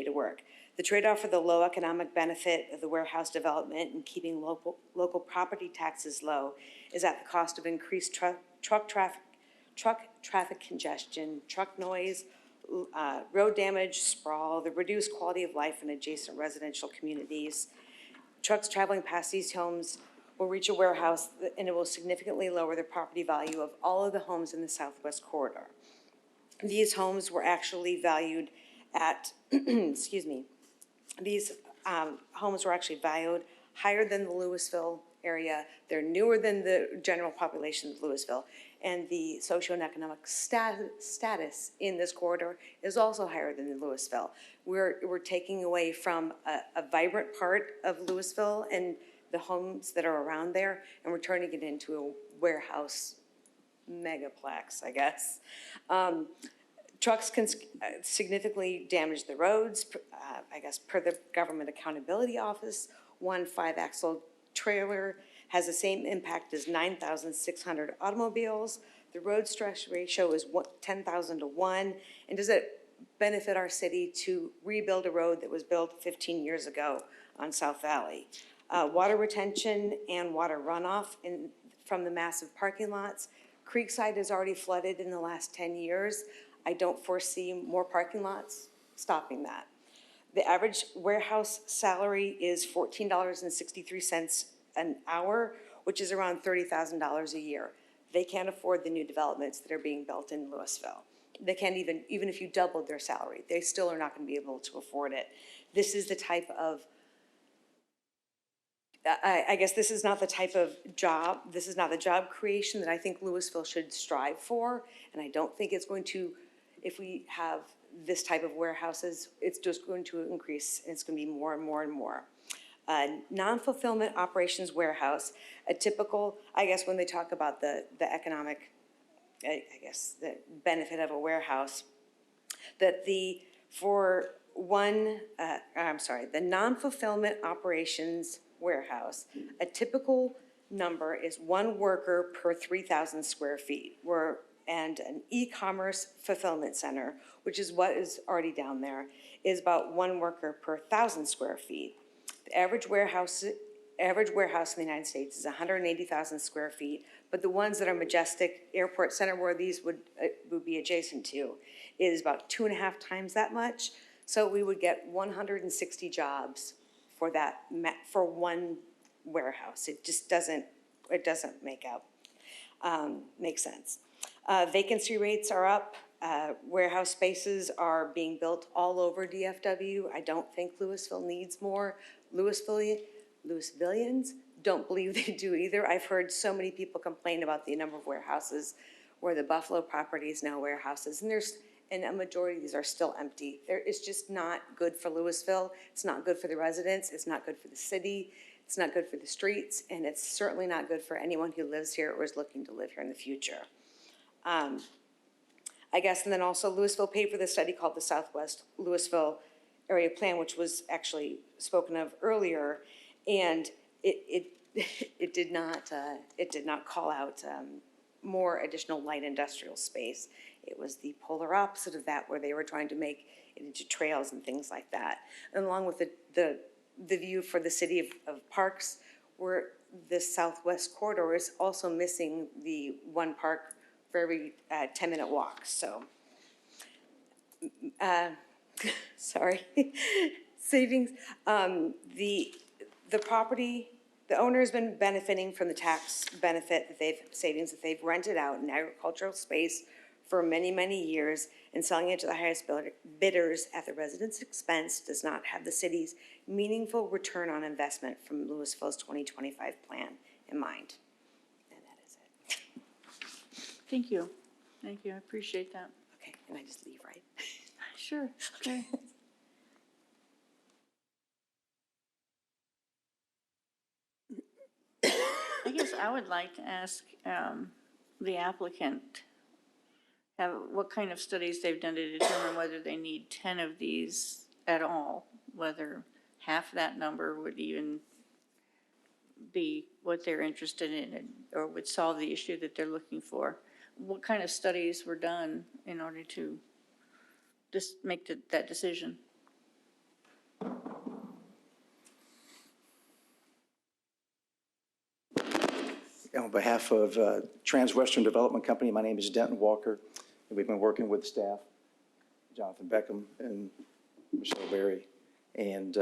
Speaker 14: to work. The trade-off for the low economic benefit of the warehouse development and keeping local property taxes low is at the cost of increased truck traffic congestion, truck noise, road damage, sprawl, the reduced quality of life in adjacent residential communities. Trucks traveling past these homes will reach a warehouse and it will significantly lower the property value of all of the homes in the southwest corridor. These homes were actually valued at, these homes were actually valued higher than the Lewisville area. They're newer than the general population of Lewisville. And the socioeconomic status in this corridor is also higher than in Lewisville. We're taking away from a vibrant part of Lewisville and the homes that are around there, and we're turning it into a warehouse megaplex, I guess. Trucks can significantly damage the roads. Per the Government Accountability Office, one 5-axle trailer has the same impact as 9,600 automobiles. The road stress ratio is 10,000 to 1. And does it benefit our city to rebuild a road that was built 15 years ago on South Valley? Water retention and water runoff from the massive parking lots. Creekside is already flooded in the last 10 years. I don't foresee more parking lots stopping that. The average warehouse salary is $14.63 an hour, which is around $30,000 a year. They can't afford the new developments that are being built in Lewisville. They can't even if you doubled their salary, they still are not going to be able to afford it. This is the type of, I guess this is not the type of job, this is not the job creation that I think Lewisville should strive for. And I don't think it's going to, if we have this type of warehouses, it's just going to increase. It's going to be more and more and more. Non-fulfillment operations warehouse, a typical, I guess when they talk about the economic, I guess, the benefit of a warehouse, that the non-fulfillment operations warehouse, a typical number is one worker per 3,000 square feet, and an e-commerce fulfillment center, which is what is already down there, is about one worker per 1,000 square feet. The average warehouse in the United States is 180,000 square feet, but the ones that are Majestic Airport Center, where these would be adjacent to, is about 2.5 times that much. So we would get 160 jobs for that, for one warehouse. It just doesn't make sense. Vacancy rates are up. Warehouse spaces are being built all over DFW. I don't think Lewisville needs more. Lewisvillians don't believe they do either. I've heard so many people complain about the number of warehouses where the Buffalo property is now warehouses, and a majority of these are still empty. It's just not good for Lewisville. It's not good for the residents. It's not good for the city. It's not good for the streets, and it's certainly not good for anyone who lives here or is looking to live here in the future. I guess, and then also Lewisville paid for the study called the Southwest Lewisville Area Plan, which was actually spoken of earlier, and it did not call out more additional light industrial space. It was the polar opposite of that, where they were trying to make it into trails and things like that. And along with the view for the city of Parks, where the Southwest corridor is also missing the one park for every 10-minute walk. So, sorry, savings. The property, the owner has been benefiting from the tax benefit savings that they've rented out in agricultural space for many, many years, and selling it to the highest bidders at the resident's expense does not have the city's meaningful return on investment from Lewisville's 2025 plan in mind. And that is it.
Speaker 1: Thank you. Thank you. I appreciate that.
Speaker 14: Okay, and I just leave, right?
Speaker 1: Sure. Okay. I guess I would like to ask the applicant what kind of studies they've done to determine whether they need 10 of these at all, whether half that number would even be what they're interested in or would solve the issue that they're looking for. What kind of studies were done in order to just make that decision?
Speaker 15: On behalf of Transwestern Development Company, my name is Denton Walker, and we've been working with staff, Jonathan Beckham and Michelle Berry. And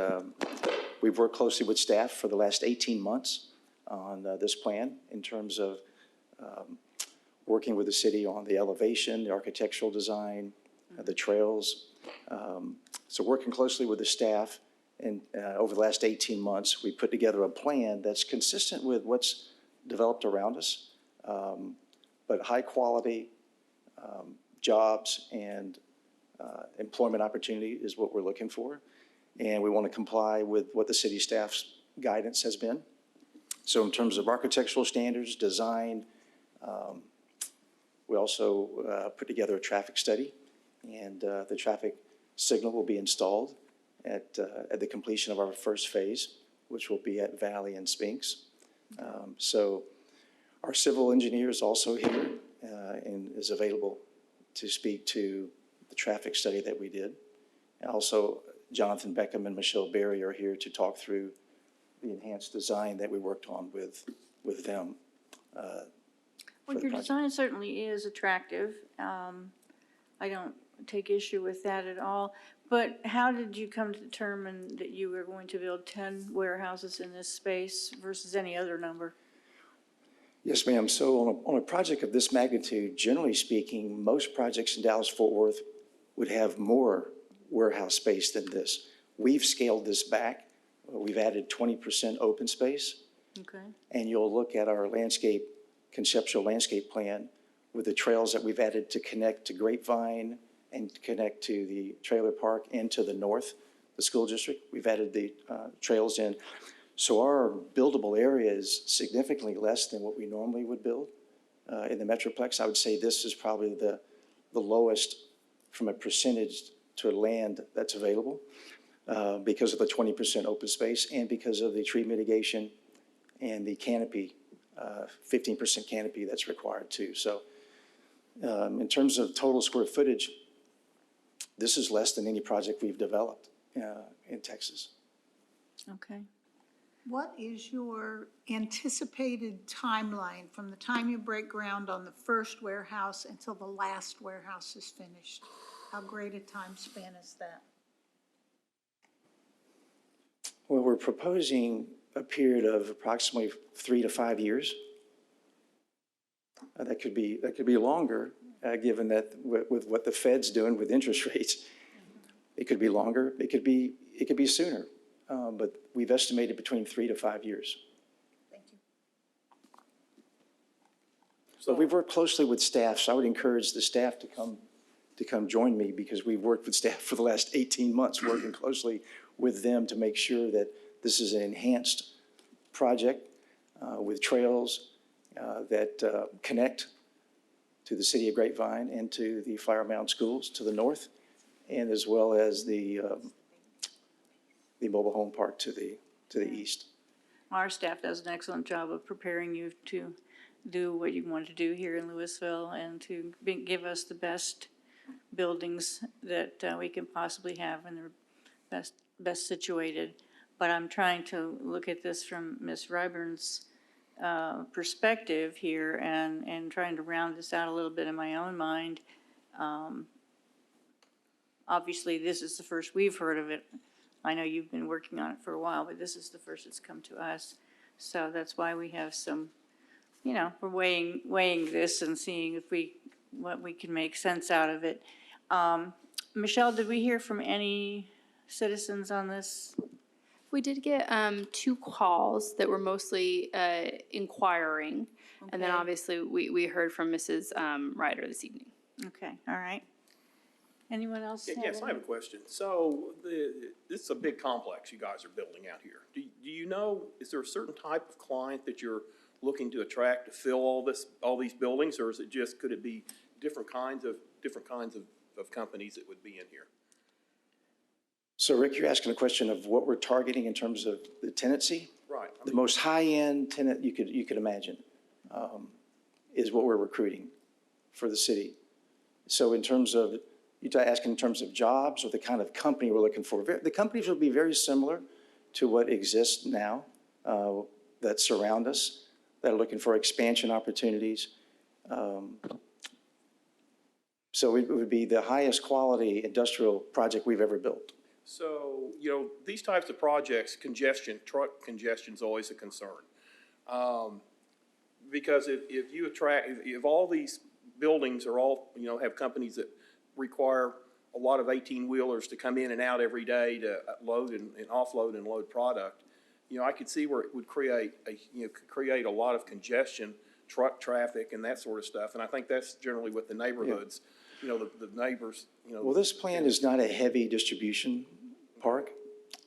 Speaker 15: we've worked closely with staff for the last 18 months on this plan in terms of working with the city on the elevation, the architectural design, the trails. So working closely with the staff, and over the last 18 months, we put together a plan that's consistent with what's developed around us, but high quality jobs and employment opportunity is what we're looking for. And we want to comply with what the city staff's guidance has been. So in terms of architectural standards, design, we also put together a traffic study, and the traffic signal will be installed at the completion of our first phase, which will be at Valley and Spinks. So our civil engineer is also here and is available to speak to the traffic study that we did. And also, Jonathan Beckham and Michelle Berry are here to talk through the enhanced design that we worked on with them.
Speaker 1: Well, your design certainly is attractive. I don't take issue with that at all. But how did you come to determine that you were going to build 10 warehouses in this space versus any other number?
Speaker 15: Yes, ma'am. So on a project of this magnitude, generally speaking, most projects in Dallas-Fort Worth would have more warehouse space than this. We've scaled this back. We've added 20% open space.
Speaker 1: Okay.
Speaker 15: And you'll look at our landscape, conceptual landscape plan with the trails that we've added to connect to Grapevine and connect to the trailer park and to the north, the school district. We've added the trails in. So our buildable area is significantly less than what we normally would build in the Metroplex. I would say this is probably the lowest from a percentage to land that's available because of the 20% open space and because of the tree mitigation and the canopy, 15% canopy that's required too. So in terms of total square footage, this is less than any project we've developed in Texas.
Speaker 1: Okay.
Speaker 9: What is your anticipated timeline from the time you break ground on the first warehouse until the last warehouse is finished? How great a time span is that?
Speaker 15: Well, we're proposing a period of approximately 3 to 5 years. That could be longer, given that with what the Fed's doing with interest rates. It could be longer. It could be sooner. But we've estimated between 3 to 5 years.
Speaker 9: Thank you.
Speaker 15: So we've worked closely with staff, so I would encourage the staff to come join me because we've worked with staff for the last 18 months, working closely with them to make sure that this is an enhanced project with trails that connect to the city of Grapevine and to the Flower Mound schools to the north, and as well as the mobile home park to the east.
Speaker 1: Our staff does an excellent job of preparing you to do what you want to do here in Lewisville and to give us the best buildings that we can possibly have and they're best situated. But I'm trying to look at this from Ms. Ryburn's perspective here and trying to round this out a little bit in my own mind. Obviously, this is the first we've heard of it. I know you've been working on it for a while, but this is the first that's come to us. So that's why we have some, we're weighing this and seeing what we can make sense out of it. Michelle, did we hear from any citizens on this?
Speaker 10: We did get 2 calls that were mostly inquiring. And then
Speaker 1: Okay.
Speaker 10: obviously we heard from Mrs. Ryder this evening.
Speaker 1: Okay, all right. Anyone else?
Speaker 12: Yes, I have a question. So this is a big complex you guys are building out here. Do you know, is there a certain type of client that you're looking to attract to fill all these buildings, or is it just, could it be different kinds of companies that would be in here?
Speaker 15: So Rick, you're asking a question of what we're targeting in terms of the tenancy?
Speaker 12: Right.
Speaker 15: The most high-end tenant you could imagine is what we're recruiting for the city. So in terms of, you're asking in terms of jobs or the kind of company we're looking for. The companies will be very similar to what exists now that surround us, that are looking for expansion opportunities. So it would be the highest quality industrial project we've ever built.
Speaker 12: So, these types of projects, truck congestion is always a concern. Because if all these buildings are all, have companies that require a lot of 18-wheelers to come in and out every day to load and offload and load product, I could see where it would create a lot of congestion, truck traffic and that sort of stuff. And I think that's generally what the neighborhoods, the neighbors,
Speaker 15: Well, this plan is not a heavy distribution park.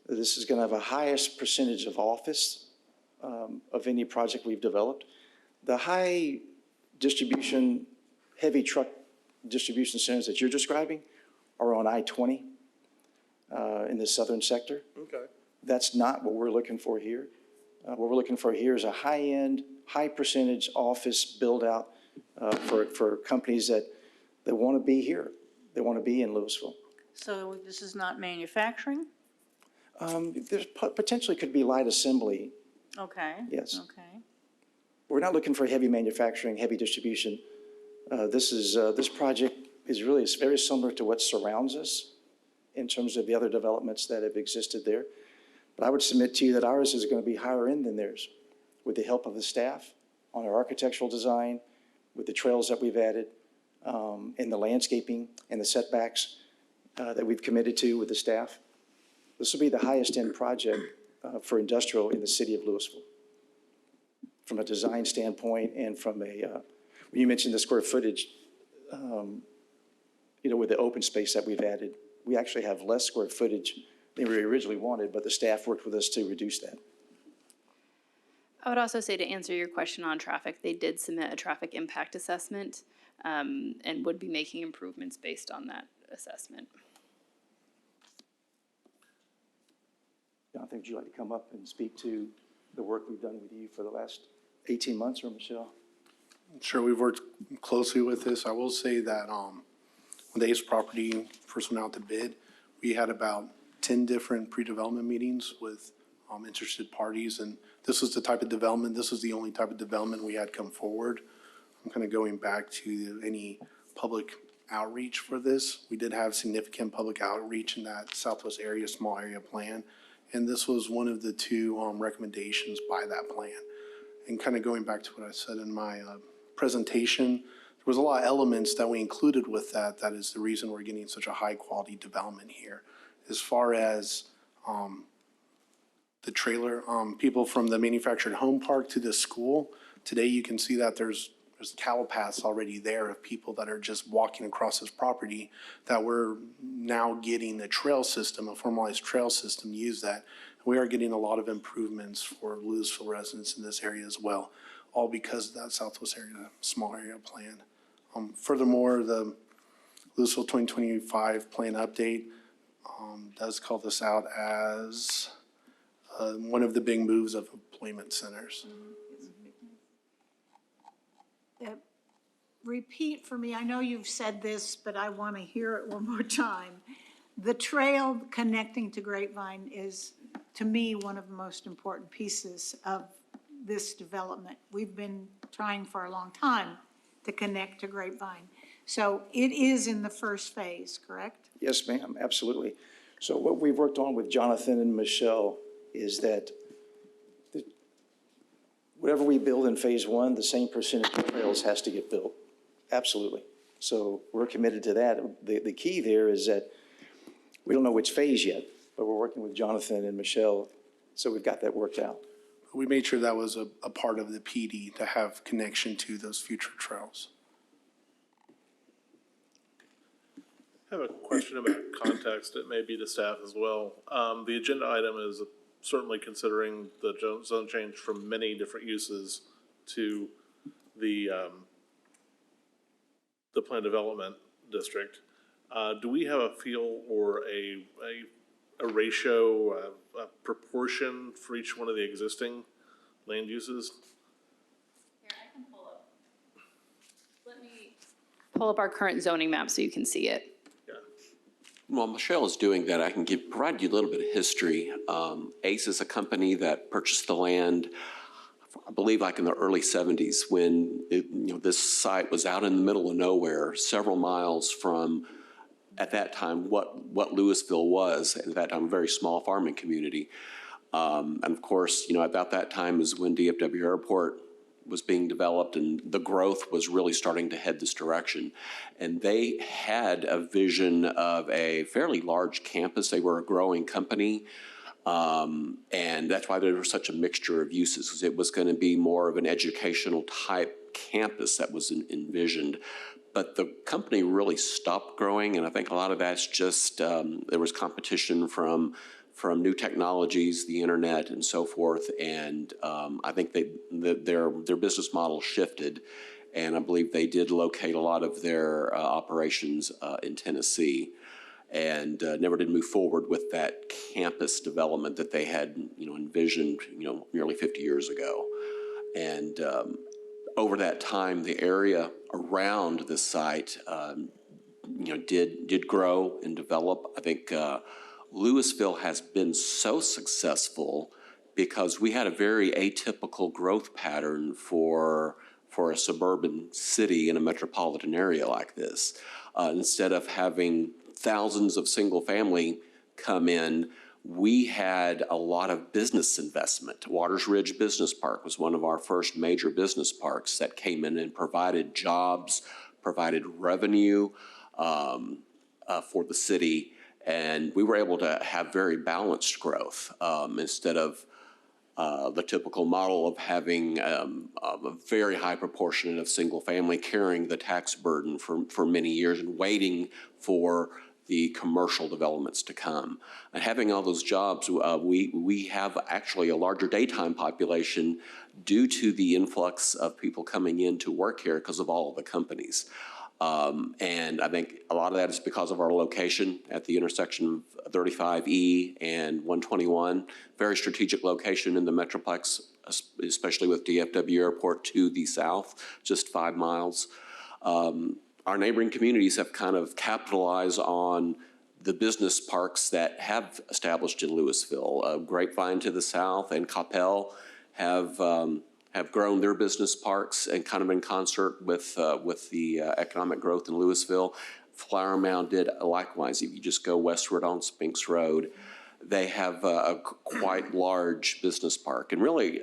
Speaker 15: This is going to have a highest percentage of office of any project we've developed. The high distribution, heavy truck distribution centers that you're describing are on I-20 in the southern sector.
Speaker 12: Okay.
Speaker 15: That's not what we're looking for here. What we're looking for here is a high-end, high percentage office build-out for companies that want to be here. They want to be in Lewisville.
Speaker 1: So this is not manufacturing?
Speaker 15: There's potentially could be light assembly.
Speaker 1: Okay.
Speaker 15: Yes.
Speaker 1: Okay.
Speaker 15: We're not looking for heavy manufacturing, heavy distribution. This project is really very similar to what surrounds us in terms of the other developments that have existed there. But I would submit to you that ours is going to be higher end than theirs, with the help of the staff on our architectural design, with the trails that we've added, and the landscaping and the setbacks that we've committed to with the staff. This will be the highest end project for industrial in the city of Lewisville, from a design standpoint and from a, when you mentioned the square footage, with the open space that we've added, we actually have less square footage than we originally wanted, but the staff worked with us to reduce that.
Speaker 10: I would also say, to answer your question on traffic, they did submit a traffic impact assessment, and would be making improvements based on that assessment.
Speaker 15: Jonathan, would you like to come up and speak to the work we've done with you for the last 18 months, or Michelle?
Speaker 8: Sure, we've worked closely with this. I will say that when the Ace property first went out to bid, we had about 10 different pre-development meetings with interested parties, and this was the type of development, this was the only type of development we had come forward. I'm kind of going back to any public outreach for this. We did have significant public outreach in that Southwest area, small area plan, and this was one of the two recommendations by that plan. And kind of going back to what I said in my presentation, there was a lot of elements that we included with that. That is the reason we're getting such a high quality development here. As far as the trailer, people from the manufactured home park to the school, today you can see that there's cattle paths already there of people that are just walking across this property, that we're now getting a trail system, a formalized trail system to use that. We are getting a lot of improvements for Lewisville residents in this area as well, all because of that Southwest area, small area plan. Furthermore, the Lewisville 2025 plan update does call this out as one of the big moves of employment centers.
Speaker 9: Repeat for me, I know you've said this, but I want to hear it one more time. The trail connecting to Grapevine is, to me, one of the most important pieces of this development. We've been trying for a long time to connect to Grapevine. So it is in the first phase, correct?
Speaker 15: Yes, ma'am, absolutely. So what we've worked on with Jonathan and Michelle is that whatever we build in phase one, the same percentage of trails has to get built. Absolutely. So we're committed to that. The key there is that we don't know which phase yet, but we're working with Jonathan and Michelle, so we've got that worked out.
Speaker 8: We made sure that was a part of the PD to have connection to those future trails.
Speaker 3: I have a question about context. It may be to staff as well. The agenda item is certainly considering the zone change from many different uses to the planned development district. Do we have a feel or a ratio, a proportion for each one of the existing land uses?
Speaker 10: Here, I can let me pull up our current zoning map so you can see it.
Speaker 7: While Michelle is doing that, I can provide you a little bit of history. ACE is a company that purchased the land, I believe, like in the early 70s, when this site was out in the middle of nowhere, several miles from, at that time, what Lewisville was, at that time, a very small farming community. And of course, about that time is when DFW Airport was being developed and the growth was really starting to head this direction. And they had a vision of a fairly large campus. They were a growing company. And that's why there was such a mixture of uses, because it was going to be more of an educational type campus that was envisioned. But the company really stopped growing, and I think a lot of that's just there was competition from new technologies, the internet, and so forth. And I think their business model shifted, and I believe they did locate a lot of their operations in Tennessee, and never did move forward with that campus development that they had envisioned nearly 50 years ago. And over that time, the area around the site did grow and develop. I think Lewisville has been so successful because we had a very atypical growth pattern for a suburban city in a metropolitan area like this. Instead of having thousands of single-family come in, we had a lot of business investment. Waters Ridge Business Park was one of our first major business parks that came in and provided jobs, provided revenue for the city, and we were able to have very balanced growth instead of the typical model of having a very high proportion of single family carrying the tax burden for many years and waiting for the commercial developments to come. And having all those jobs, we have actually a larger daytime population due to the influx of people coming in to work here because of all of the companies. And I think a lot of that is because of our location at the intersection of 35E and 121. Very strategic location in the Metroplex, especially with DFW Airport to the south, just 5 miles. Our neighboring communities have kind of capitalized on the business parks that have established in Lewisville. Grapevine to the south and Coppell have grown their business parks and kind of in concert with the economic growth in Lewisville. Flower Mound did likewise. If you just go westward on Spinks Road, they have a quite large business park. And really,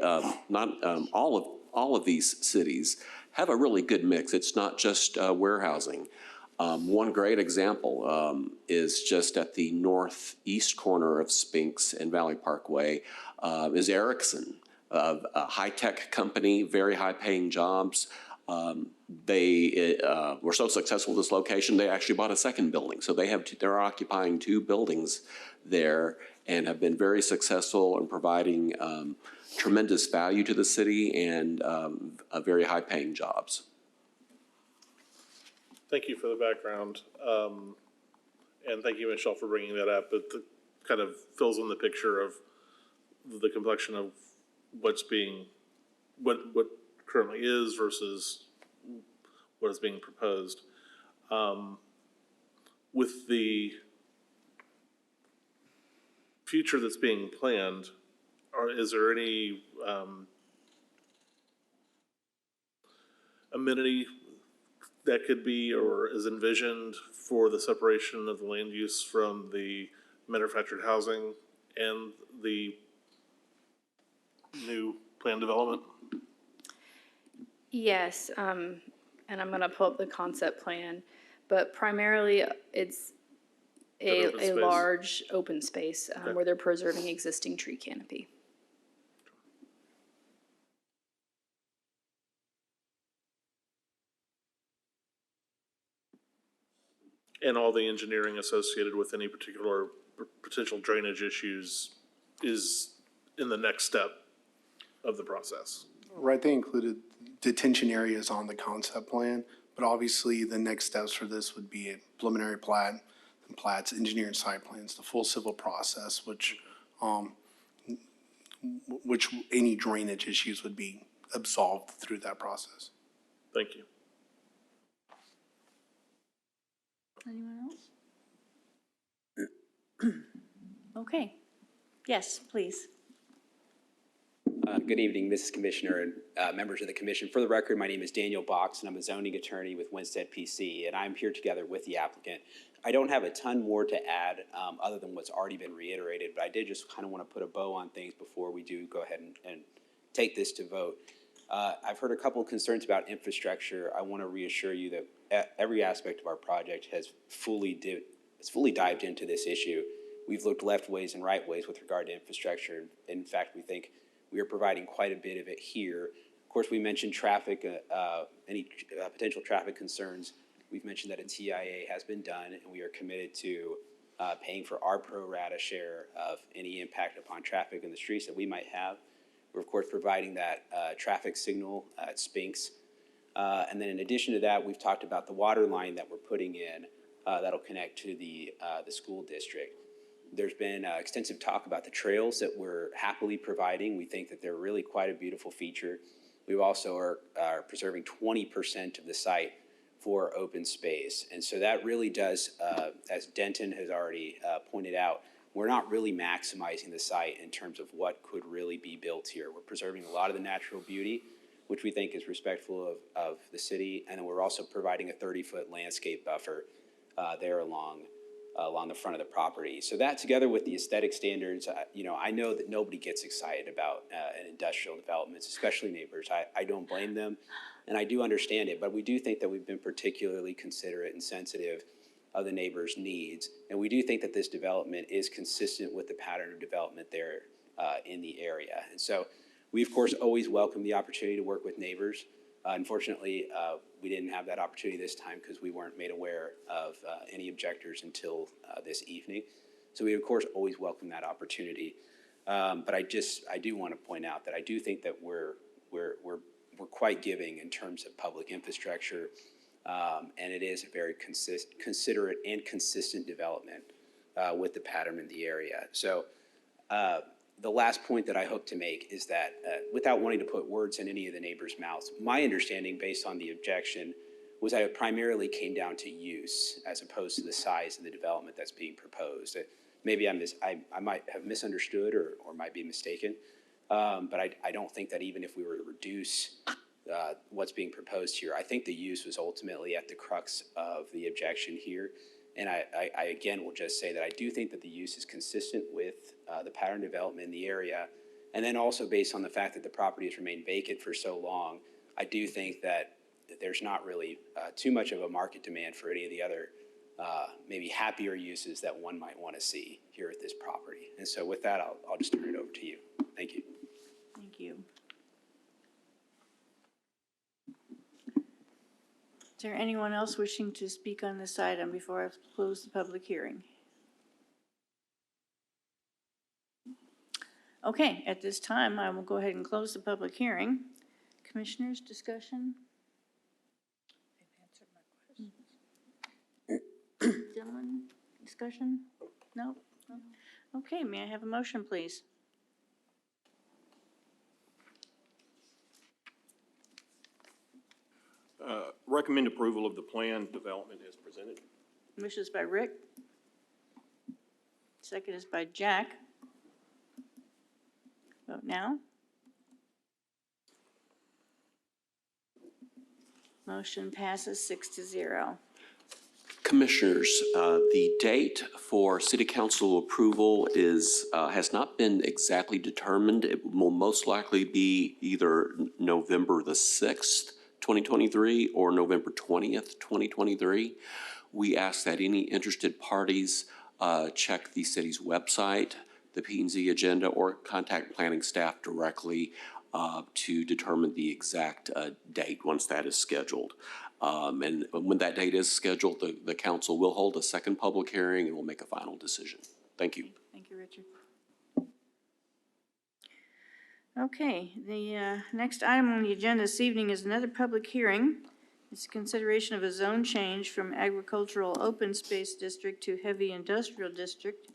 Speaker 7: not all of these cities have a really good mix. It's not just warehousing. One great example is just at the northeast corner of Spinks and Valley Parkway is Erickson. A high-tech company, very high-paying jobs. They were so successful with this location, they actually bought a second building. So they're occupying 2 buildings there and have been very successful in providing tremendous value to the city and very high-paying jobs.
Speaker 3: Thank you for the background. And thank you, Michelle, for bringing that up. It kind of fills in the picture of the complexion of what currently is versus what is being proposed. With the future that's being planned, is there any amenity that could be or is envisioned for the separation of the land use from the manufactured housing and the new plan development?
Speaker 10: Yes, and I'm gonna pull up the concept plan, but primarily it's
Speaker 3: An open
Speaker 10: a
Speaker 3: space.
Speaker 10: large open space
Speaker 3: Okay.
Speaker 10: where they're preserving existing tree canopy.
Speaker 3: And all the engineering associated with any particular potential drainage issues is in the next step of the process.
Speaker 8: Right, they included detention areas on the concept plan, but obviously the next steps for this would be a preliminary plat, and plats, engineering site plans, the full civil process, which any drainage issues would be absolved through that process.
Speaker 3: Thank you.
Speaker 1: Anyone else? Okay. Yes, please.
Speaker 16: Good evening, Mrs. Commissioner and members of the commission. For the record, my name is Daniel Box, and I'm a zoning attorney with Winstead PC, and I'm here together with the applicant. I don't have a ton more to add other than what's already been reiterated, but I did just kind of want to put a bow on things before we do go ahead and take this to vote. I've heard a couple of concerns about infrastructure. I want to reassure you that every aspect of our project has fully dived into this issue. We've looked left ways and right ways with regard to infrastructure. In fact, we think we are providing quite a bit of it here. Of course, we mentioned traffic, any potential traffic concerns. We've mentioned that a TIA has been done, and we are committed to paying for our pro rata share of any impact upon traffic in the streets that we might have. We're, of course, providing that traffic signal at Spinks. And then in addition to that, we've talked about the water line that we're putting in that'll connect to the school district. There's been extensive talk about the trails that we're happily providing. We think that they're really quite a beautiful feature. We also are preserving 20% of the site for open space. And so that really does, as Denton has already pointed out, we're not really maximizing the site in terms of what could really be built here. We're preserving a lot of the natural beauty, which we think is respectful of the city. And then we're also providing a 30-foot landscape buffer there along the front of the property. So that, together with the aesthetic standards, I know that nobody gets excited about an industrial developments, especially neighbors. I don't blame them, and I do understand it, but we do think that we've been particularly considerate and sensitive of the neighbors' needs, and we do think that this development is consistent with the pattern of development there in the area. And so we, of course, always welcome the opportunity to work with neighbors. Unfortunately, we didn't have that opportunity this time because we weren't made aware of any objectors until this evening. So we, of course, always welcome that opportunity. But I do want to point out that I do think that we're quite giving in terms of public infrastructure, and it is a very considerate and consistent development with the pattern in the area. So the last point that I hope to make is that, without wanting to put words in any of the neighbors' mouths, my understanding based on the objection was that it primarily came down to use as opposed to the size of the development that's being proposed. Maybe I might have misunderstood or might be mistaken, but I don't think that even if we were to reduce what's being proposed here, I think the use was ultimately at the crux of the objection here. And I again will just say that I do think that the use is consistent with the pattern development in the area. And then also based on the fact that the property has remained vacant for so long, I do think that there's not really too much of a market demand for any of the other maybe happier uses that one might want to see here at this property. And so with that, I'll just turn it over to you. Thank you.
Speaker 1: Thank you. Is there anyone else wishing to speak on this item before I close the public hearing? Okay, at this time, I will go ahead and close the public hearing. Commissioners, discussion? Dylan, discussion? No? Okay, may I have a motion, please?
Speaker 12: Recommend approval of the plan development as presented.
Speaker 1: Motion is by Rick. Second is by Jack. Vote now. Motion passes 6-0.
Speaker 7: Commissioners, the date for city council approval has not been exactly determined. It will most likely be either November the 6th, 2023 or November 20th, 2023. We ask that any interested parties check the city's website, the P&Z agenda, or contact planning staff directly to determine the exact date once that is scheduled. And when that date is scheduled, the council will hold a second public hearing and will make a final decision. Thank you.
Speaker 1: Thank you, Richard. Okay, the next item on the agenda this evening is another public hearing. It's consideration of a zone change from agricultural open space district to heavy industrial district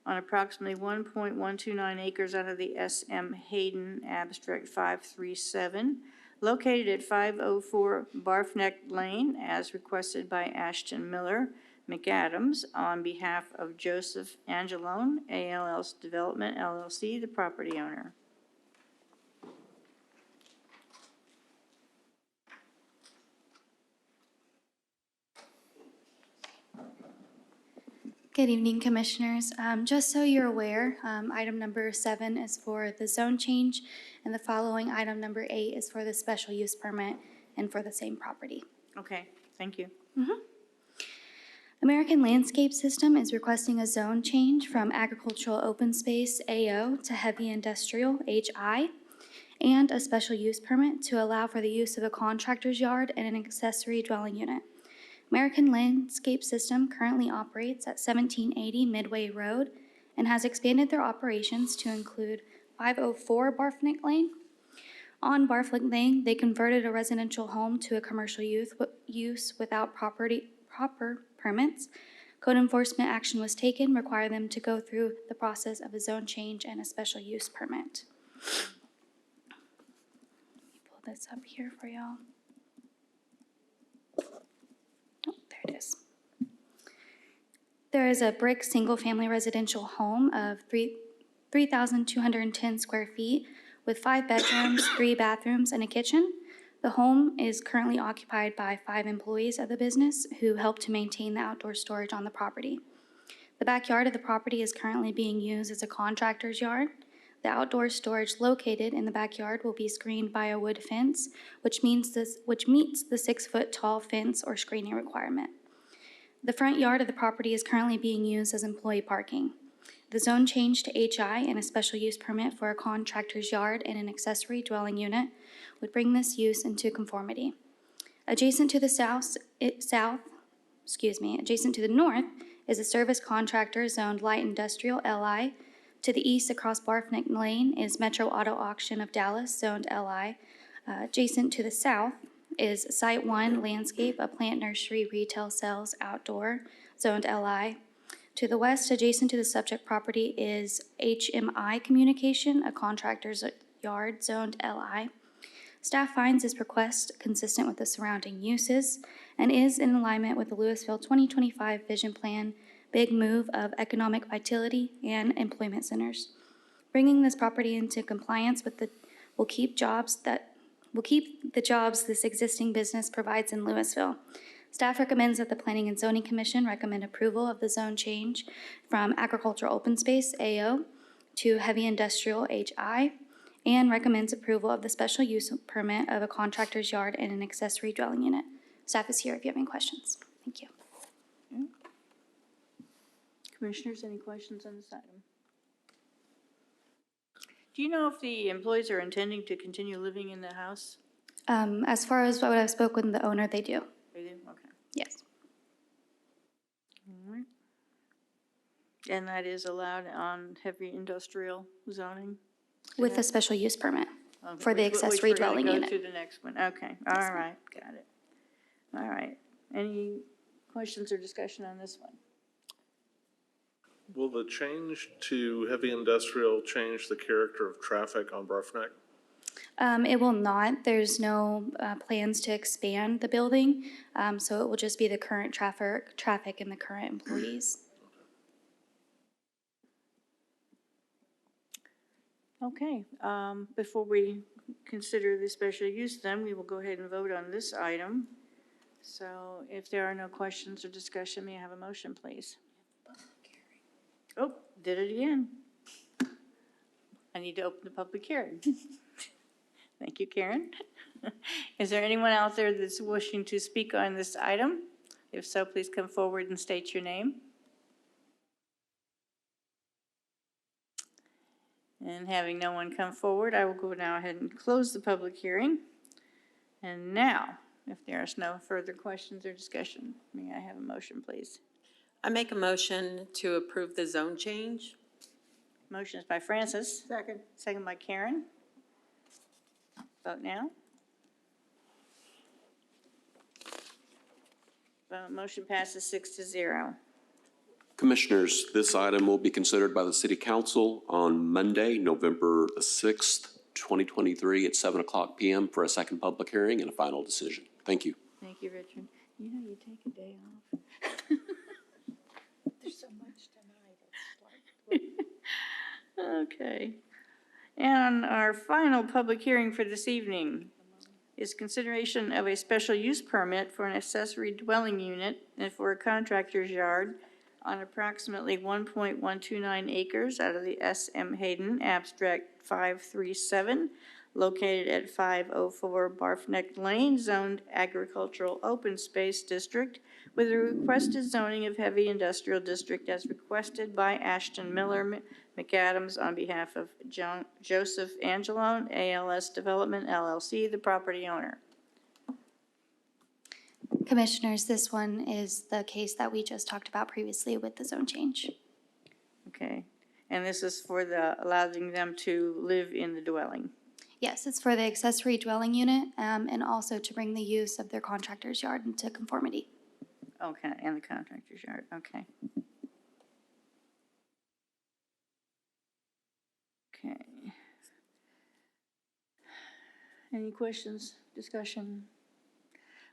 Speaker 1: on approximately 1.129 acres out of the S.M. Hayden Abstract 537, located at 504 Barfneck Lane, as requested by Ashton Miller McAdams on behalf of Joseph Angelone, ALS Development LLC, the property owner.
Speaker 17: Good evening, Commissioners. Just so you're aware, item number 7 is for the zone change, and the following item number 8 is for the special use permit and for the same property.
Speaker 1: Okay, thank you.
Speaker 17: American Landscape System is requesting a zone change from agricultural open space AO to heavy industrial HI, and a special use permit to allow for the use of a contractor's yard and an accessory dwelling unit. American Landscape System currently operates at 1780 Midway Road and has expanded their operations to include 504 Barfneck Lane. On Barfneck Lane, they converted a residential home to a commercial use without proper permits. Code enforcement action was taken, requiring them to go through the process of a zone change and a special use permit. Let me pull this up here for y'all. Oh, there it is. There is a brick single-family residential home of 3,210 square feet with 5 bedrooms, 3 bathrooms, and a kitchen. The home is currently occupied by 5 employees of the business who help to maintain the outdoor storage on the property. The backyard of the property is currently being used as a contractor's yard. The outdoor storage located in the backyard will be screened by a wood fence, which meets the 6-foot-tall fence or screening requirement. The front yard of the property is currently being used as employee parking. The zone change to HI and a special use permit for a contractor's yard and an accessory dwelling unit would bring this use into conformity. Adjacent to the adjacent to the north is a service contractor zoned light industrial LI. To the east across Barfnick Lane is Metro Auto Auction of Dallas zoned LI. Adjacent to the south is Site 1 Landscape, a plant nursery retail sales outdoor zoned LI. To the west, adjacent to the subject property, is HMI Communication, a contractor's yard zoned LI. Staff finds this request consistent with the surrounding uses and is in alignment with the Lewisville 2025 Vision Plan, Big Move of Economic Vitality and Employment Centers. Bringing this property into compliance with will keep the jobs this existing business provides in Lewisville. Staff recommends that the Planning and Zoning Commission recommend approval of the zone change from agricultural open space, AO, to heavy industrial, HI, and recommends approval of the special use permit of a contractor's yard and an accessory dwelling unit. Staff is here if you have any questions. Thank you.
Speaker 1: Commissioners, any questions on this item? Do you know if the employees are intending to continue living in the house?
Speaker 17: As far as what I've spoken with the owner, they do.
Speaker 1: They do? Okay.
Speaker 17: Yes.
Speaker 1: All right. And that is allowed on heavy industrial zoning?
Speaker 17: With a special use permit
Speaker 1: Okay,
Speaker 17: for the
Speaker 1: which
Speaker 17: accessory
Speaker 1: we're gonna
Speaker 17: dwelling
Speaker 1: go
Speaker 17: unit.
Speaker 1: to the next one. Okay, all right, got it. All right. Any questions or discussion on this one?
Speaker 3: Will the change to heavy industrial change the character of traffic on Barfneck?
Speaker 17: It will not. There's no plans to expand the building, so it will just be the current traffic and the current employees.
Speaker 1: Okay, before we consider the special use, then we will go ahead and vote on this item. So if there are no questions or discussion, may I have a motion, please? Oh, did it again. I need to open the public hearing. Thank you, Karen. Is there anyone out there that's wishing to speak on this item? If so, please come forward and state your name. And having no one come forward, I will go now ahead and close the public hearing. And now, if there is no further questions or discussion, may I have a motion, please?
Speaker 2: I make a motion to approve the zone change.
Speaker 1: Motion is by Francis. Second. Second by Karen. Vote now. Motion passes 6-0.
Speaker 7: Commissioners, this item will be considered by the City Council on Monday, November the 6th, 2023 at 7:00 p.m. for a second public hearing and a final decision. Thank you.
Speaker 1: Thank you, Richard. You know, you take a day off.
Speaker 9: There's so much tonight.
Speaker 1: Okay. And our final public hearing for this evening is consideration of a special use permit for an accessory dwelling unit and for a contractor's yard on approximately 1.129 acres out of the S.M. Hayden Abstract 537, located at 504 Barfneck Lane, zoned agricultural open space district, with a requested zoning of heavy industrial district as requested by Ashton Miller McAdams on behalf of Joseph Angelone, ALS Development LLC, the property owner.
Speaker 17: Commissioners, this one is the case that we just talked about previously with the zone change.
Speaker 1: Okay, and this is for allowing them to live in the dwelling.
Speaker 17: Yes, it's for the accessory dwelling unit and also to bring the use of their contractor's yard into conformity.
Speaker 1: Okay, and the contractor's yard, okay. Okay. Any questions, discussion?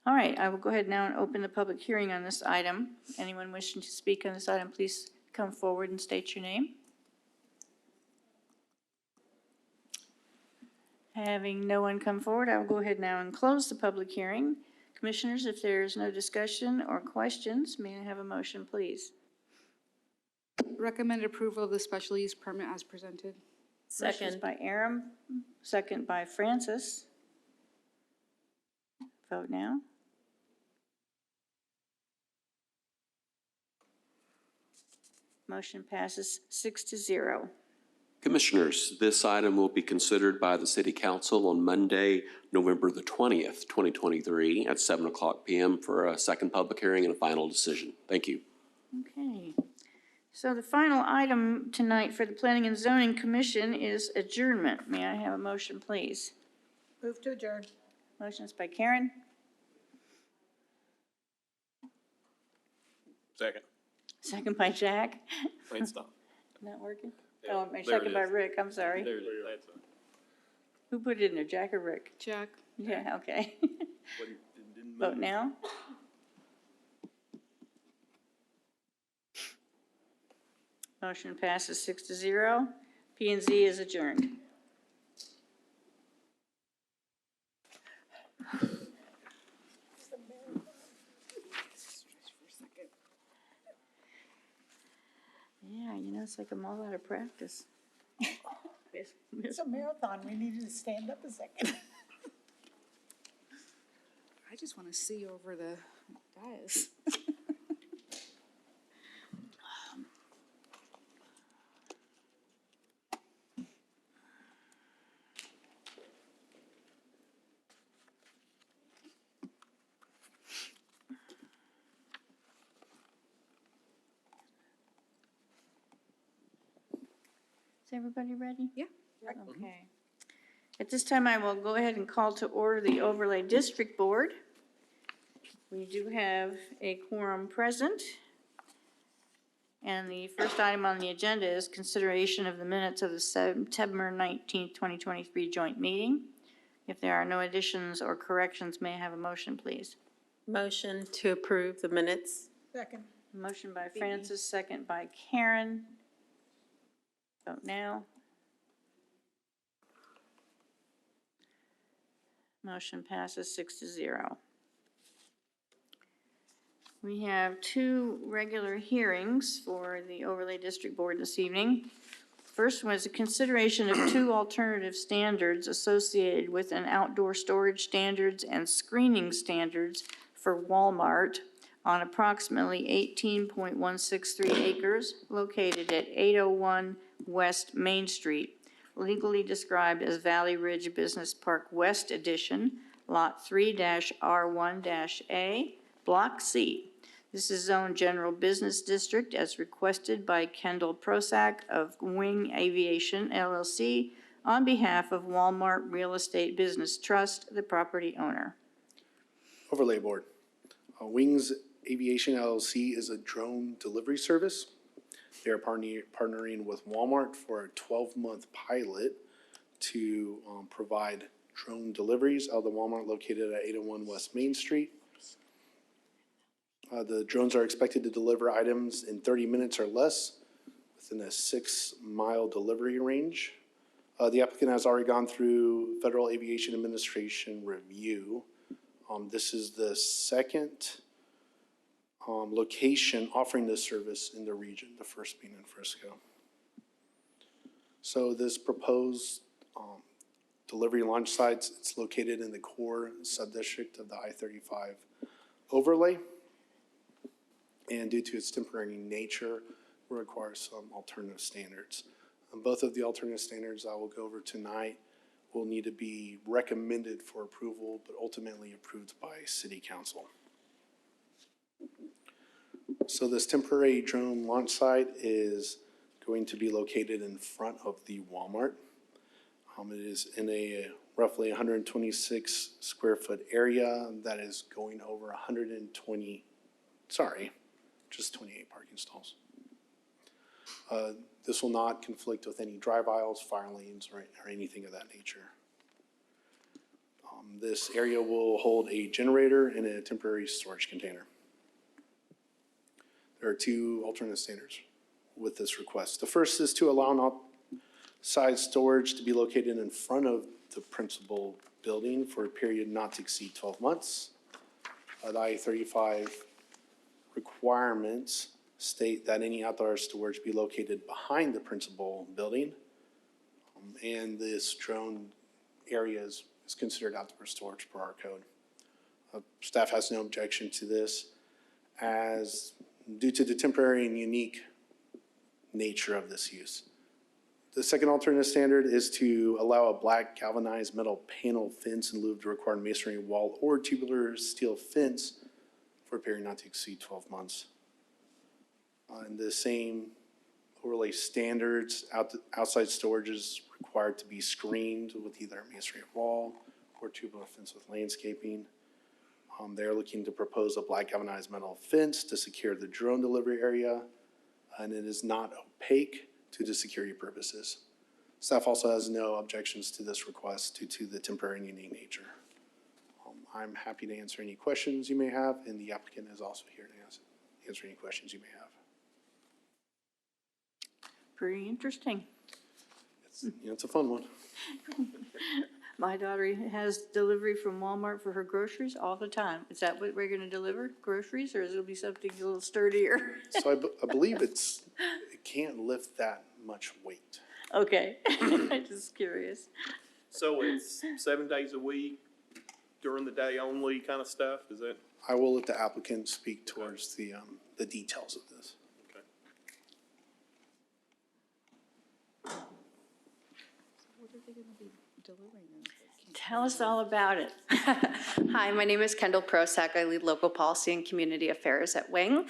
Speaker 1: All right, I will go ahead now and open the public hearing on this item. Anyone wishing to speak on this item, please come forward and state your name. Having no one come forward, I will go ahead now and close the public hearing. Commissioners, if there is no discussion or questions, may I have a motion, please?
Speaker 6: Recommend approval of the special use permit as presented.
Speaker 1: Motion's by Aram, second by Francis. Vote now. Motion passes 6-0.
Speaker 7: Commissioners, this item will be considered by the City Council on Monday, November the 20th, 2023, at 7 o'clock p.m. for a second public hearing and a final decision. Thank you.
Speaker 1: Okay. So the final item tonight for the Planning and Zoning Commission is adjournment. May I have a motion, please?
Speaker 9: Move to adjourn.
Speaker 1: Motion's by Karen,
Speaker 13: Second.
Speaker 1: second by Jack.
Speaker 13: Wait, stop.
Speaker 1: Not working?
Speaker 13: Yeah,
Speaker 1: Oh, my
Speaker 13: there it
Speaker 1: second by
Speaker 13: is.
Speaker 1: Rick, I'm sorry.
Speaker 13: There it is. That's it.
Speaker 1: Who put it in there, Jack or Rick?
Speaker 6: Jack.
Speaker 1: Yeah, okay.
Speaker 12: Didn't move.
Speaker 1: Vote now. Motion passes 6-0. P and Z is adjourned. Yeah, you know, it's like I'm all out of practice.
Speaker 9: It's a marathon. We needed to stand up a second.
Speaker 6: I just want to see over the dais.
Speaker 1: Is everybody ready?
Speaker 6: Yeah.
Speaker 1: Okay. At this time, I will go ahead and call to order the Overlay District Board. We do have a quorum present. And the first item on the agenda is consideration of the minutes of the September 19th, 2023 joint meeting. If there are no additions or corrections, may I have a motion, please?
Speaker 2: Motion to approve the minutes.
Speaker 9: Second.
Speaker 1: Motion by Francis, second by Karen. Vote now. Motion passes 6-0. We have two regular hearings for the Overlay District Board this evening. First was a consideration of two alternative standards associated with an outdoor storage standards and screening standards for Walmart on approximately 18.163 acres located at 801 West Main Street, legally described as Valley Ridge Business Park West Edition, Lot 3-R1-A, Block C. This is Zone General Business District as requested by Kendall Prosak of Wing Aviation LLC on behalf of Walmart Real Estate Business Trust, the property owner.
Speaker 8: Overlay Board. Wings Aviation LLC is a drone delivery service. They are partnering with Walmart for a 12-month pilot to provide drone deliveries out of the Walmart located at 801 West Main Street. The drones are expected to deliver items in 30 minutes or less within a 6-mile delivery range. The applicant has already gone through Federal Aviation Administration review. This is the second location offering this service in the region, the first being in Frisco. So this proposed delivery launch site, it's located in the core subdistrict of the I-35 overlay. And due to its temporary nature, will require some alternative standards. Both of the alternative standards I will go over tonight will need to be recommended for approval, but ultimately approved by City Council. So this temporary drone launch site is going to be located in front of the Walmart. It is in a roughly 126 square foot area that is going over just 28 parking stalls. This will not conflict with any drive aisles, fire lanes, or anything of that nature. This area will hold a generator and a temporary storage container. There are two alternate standards with this request. The first is to allow outside storage to be located in front of the principal building for a period not to exceed 12 months. The I-35 requirements state that any outdoor storage be located behind the principal building. And this drone area is considered outdoor storage per our code. Staff has no objection to this, as due to the temporary and unique nature of this use. The second alternative standard is to allow a black galvanized metal panel fence in lieu of the required masonry wall or tubular steel fence for a period not to exceed 12 months. And the same overlay standards, outside storage is required to be screened with either a masonry wall or tubular fence with landscaping. They're looking to propose a black galvanized metal fence to secure the drone delivery area, and it is not opaque due to security purposes. Staff also has no objections to this request due to the temporary and unique nature. I'm happy to answer any questions you may have, and the applicant is also here to answer any questions you may have.
Speaker 1: Pretty interesting.
Speaker 8: It's a fun one.
Speaker 1: My daughter has delivery from Walmart for her groceries all the time. Is that what we're gonna deliver, groceries, or is it be something a little sturdier?
Speaker 8: So I believe it can't lift that much weight.
Speaker 1: Okay, I'm just curious.
Speaker 12: So it's 7 days a week, during the day only kind of stuff, is that?
Speaker 8: I will let the applicant speak towards the details of this.
Speaker 12: Okay.
Speaker 1: Tell us all about it.
Speaker 18: Hi, my name is Kendall Prosak. I lead local policy and community affairs at Wing.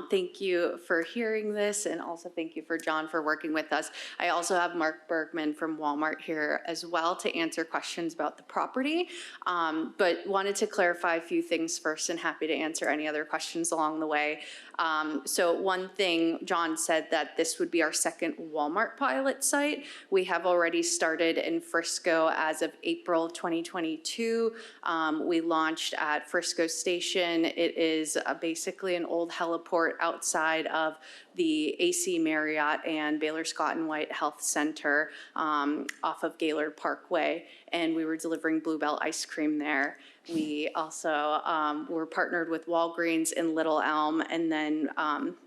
Speaker 18: Thank you for hearing this, and also thank you for John for working with us. I also have Mark Bergman from Walmart here as well to answer questions about the property, but wanted to clarify a few things first and happy to answer any other questions along the way. So one thing, John said that this would be our second Walmart pilot site. We have already started in Frisco as of April of 2022. We launched at Frisco Station. It is basically an old heliport outside of the AC Marriott and Baylor Scott and White Health Center off of Gaylord Parkway, and we were delivering Bluebell ice cream there. We also were partnered with Walgreens in Little Elm, and then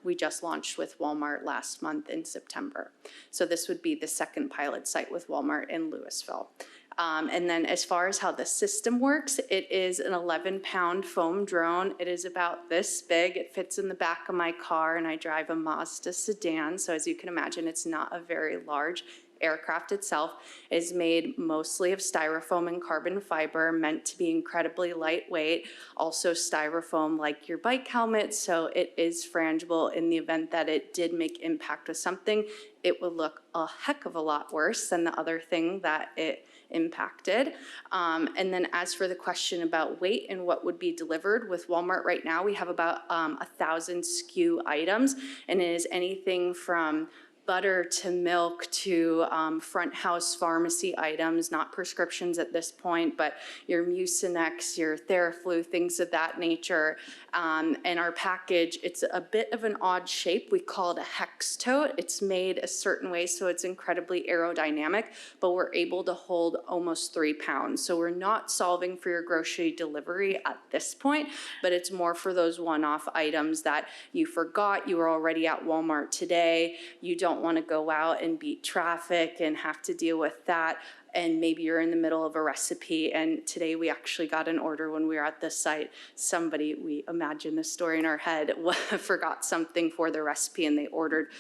Speaker 18: we just launched with Walmart last month in September. So this would be the second pilot site with Walmart in Lewisville. And then as far as how the system works, it is an 11-pound foam drone. It is about this big. It fits in the back of my car, and I drive a Mazda sedan. So as you can imagine, it's not a very large aircraft itself. Is made mostly of styrofoam and carbon fiber, meant to be incredibly lightweight. Also styrofoam like your bike helmet, so it is frangible in the event that it did make impact with something. It would look a heck of a lot worse than the other thing that it impacted. And then as for the question about weight and what would be delivered with Walmart right now, we have about 1,000 SKU items, and it is anything from butter to milk to front house pharmacy items, not prescriptions at this point, but your Mucinex, your Theraflu, things of that nature. And our package, it's a bit of an odd shape. We call it a hex tote. It's made a certain way, so it's incredibly aerodynamic, but we're able to hold almost 3 pounds. So we're not solving for your grocery delivery at this point, but it's more for those one-off items that you forgot you were already at Walmart today. You don't want to go out and beat traffic and have to deal with that, and maybe you're in the middle of a recipe. And today we actually got an order when we were at the site. Somebody, we imagine the story in our head, forgot something for the recipe, and they ordered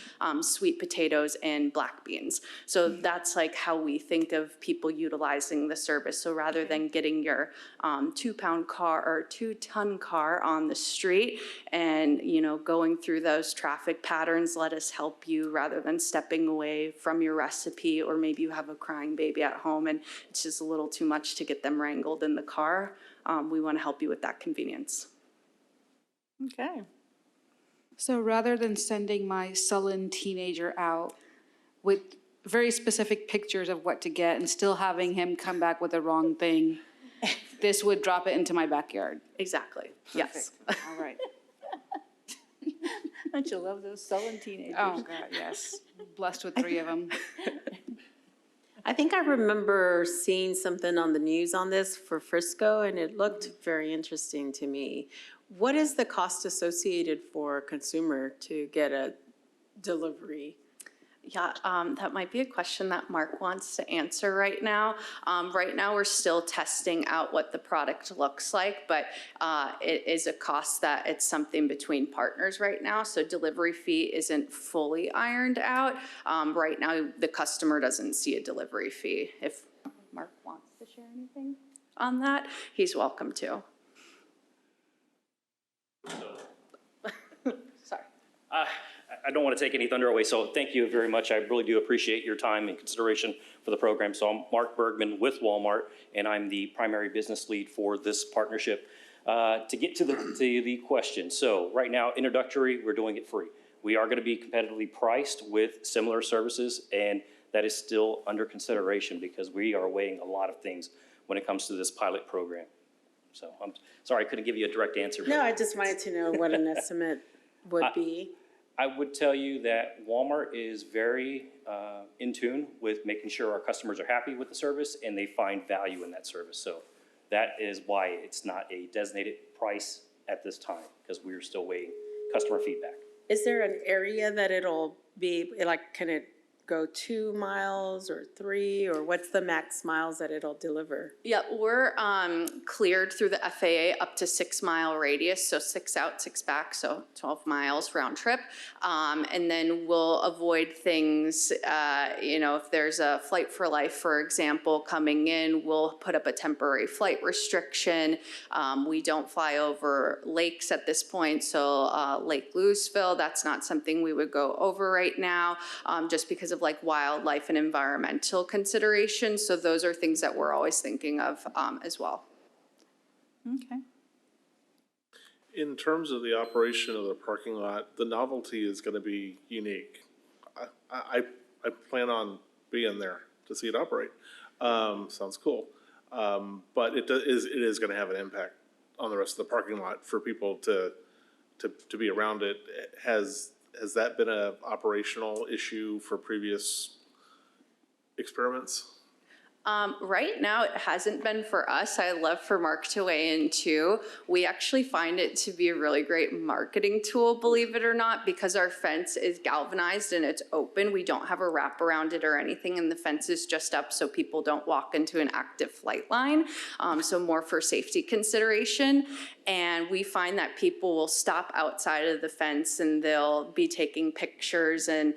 Speaker 18: sweet potatoes and black beans. So that's like how we think of people utilizing the service. So rather than getting your 2-pound car or 2-ton car on the street and, you know, going through those traffic patterns, let us help you rather than stepping away from your recipe, or maybe you have a crying baby at home and it's just a little too much to get them wrangled in the car. We want to help you with that convenience.
Speaker 1: Okay.
Speaker 6: So rather than sending my sullen teenager out with very specific pictures of what to get and still having him come back with the wrong thing, this would drop it into my backyard.
Speaker 18: Exactly. Yes.
Speaker 6: All right.
Speaker 1: Don't you love those sullen teenagers?
Speaker 6: Oh, God, yes. Blessed with 3 of them.
Speaker 2: I think I remember seeing something on the news on this for Frisco, and it looked very interesting to me. What is the cost associated for a consumer to get a delivery?
Speaker 18: Yeah, that might be a question that Mark wants to answer right now. Right now, we're still testing out what the product looks like, but it is a cost that it's something between partners right now. So delivery fee isn't fully ironed out. Right now, the customer doesn't see a delivery fee. If Mark wants to share anything on that, he's welcome to. Sorry.
Speaker 19: I don't want to take any thunder away, so thank you very much. I really do appreciate your time and consideration for the program. So I'm Mark Bergman with Walmart, and I'm the primary business lead for this partnership. To get to the question, so right now, introductory, we're doing it free. We are going to be competitively priced with similar services, and that is still under consideration because we are weighing a lot of things when it comes to this pilot program. So I'm sorry I couldn't give you a direct answer.
Speaker 2: No, I just wanted to know what an estimate would be.
Speaker 19: I would tell you that Walmart is very in tune with making sure our customers are happy with the service and they find value in that service. So that is why it's not a designated price at this time, because we're still waiting customer feedback.
Speaker 2: Is there an area that it'll be, like, can it go 2 miles or 3, or what's the max miles that it'll deliver?
Speaker 18: Yeah, we're cleared through the FAA up to 6 mile radius, so 6 out, 6 back, so 12 miles round trip. And then we'll avoid things, if there's a flight for life, for example, coming in, we'll put up a temporary flight restriction. We don't fly over lakes at this point, so Lake Lewisville, that's not something we would go over right now, just because of like wildlife and environmental considerations. So those are things that we're always thinking of as well.
Speaker 1: Okay.
Speaker 3: In terms of the operation of the parking lot, the novelty is going to be unique. I plan on being there to see it operate. Sounds cool. But it is going to have an impact on the rest of the parking lot for people to be around it. Has that been an operational issue for previous experiments?
Speaker 18: Right now, it hasn't been for us. I love for Mark to weigh in too. We actually find it to be a really great marketing tool, believe it or not, because our fence is galvanized and it's open. We don't have a wrap around it or anything, and the fence is just up so people don't walk into an active flight line. So more for safety consideration. And we find that people will stop outside of the fence and they'll be taking pictures. And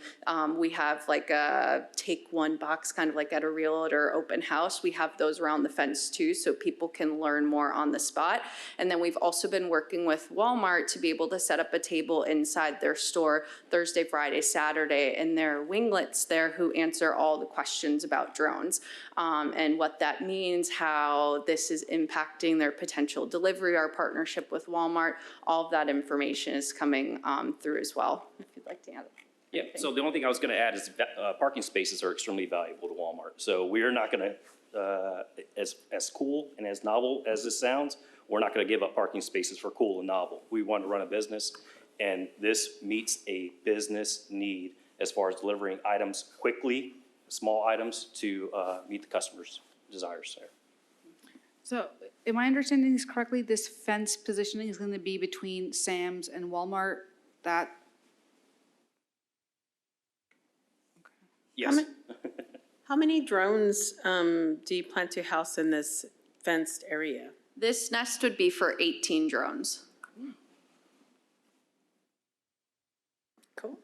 Speaker 18: we have like a take one box, kind of like at a realtor open house. We have those around the fence too, so people can learn more on the spot. And then we've also been working with Walmart to be able to set up a table inside their store Thursday, Friday, Saturday, and their winglets there who answer all the questions about drones and what that means, how this is impacting their potential delivery, our partnership with Walmart. All of that information is coming through as well, if you'd like to add it.
Speaker 19: Yeah, so the only thing I was going to add is parking spaces are extremely valuable to Walmart. So we are not going to, as cool and as novel as this sounds, we're not going to give up parking spaces for cool and novel. We want to run a business, and this meets a business need as far as delivering items quickly, small items, to meet the customer's desires there.
Speaker 6: So am I understanding this correctly? This fence positioning is going to be between Sam's and Walmart?
Speaker 19: Yes.
Speaker 2: How many drones do you plan to house in this fenced area?
Speaker 18: This nest would be for 18 drones.
Speaker 2: Cool.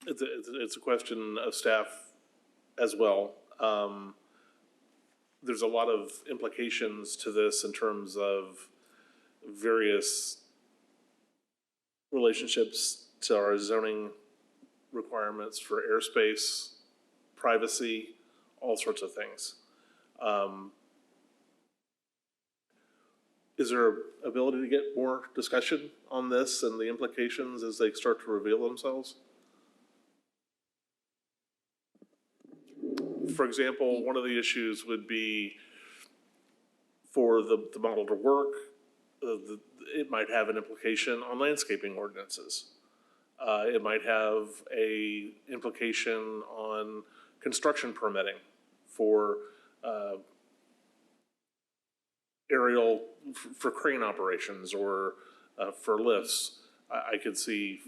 Speaker 3: It's a question of staff as well. There's a lot of implications to this in terms of various relationships to our zoning requirements for airspace, privacy, all sorts of things. Is there ability to get more discussion on this and the implications as they start to reveal themselves? For example, one of the issues would be for the model to work, it might have an implication on landscaping ordinances. It might have a implication on construction permitting for aerial, for crane operations or for lifts. I could see,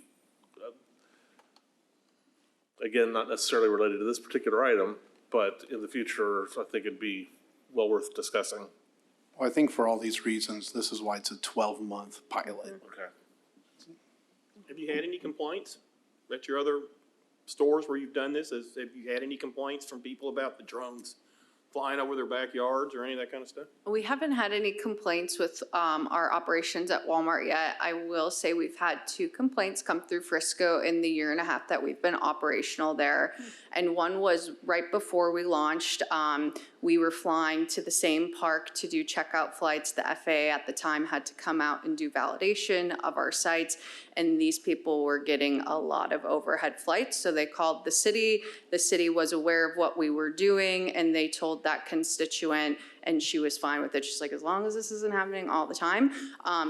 Speaker 3: again, not necessarily related to this particular item, but in the future, I think it'd be well worth discussing.
Speaker 8: Well, I think for all these reasons, this is why it's a 12-month pilot.
Speaker 3: Okay.
Speaker 12: Have you had any complaints at your other stores where you've done this? Have you had any complaints from people about the drones flying over their backyards or any of that kind of stuff?
Speaker 18: We haven't had any complaints with our operations at Walmart yet. I will say we've had 2 complaints come through Frisco in the 1.5 years that we've been operational there. And one was right before we launched. We were flying to the same park to do checkout flights. The FAA at the time had to come out and do validation of our sites, and these people were getting a lot of overhead flights. So they called the city. The city was aware of what we were doing, and they told that constituent, and she was fine with it. She's like, as long as this isn't happening all the time.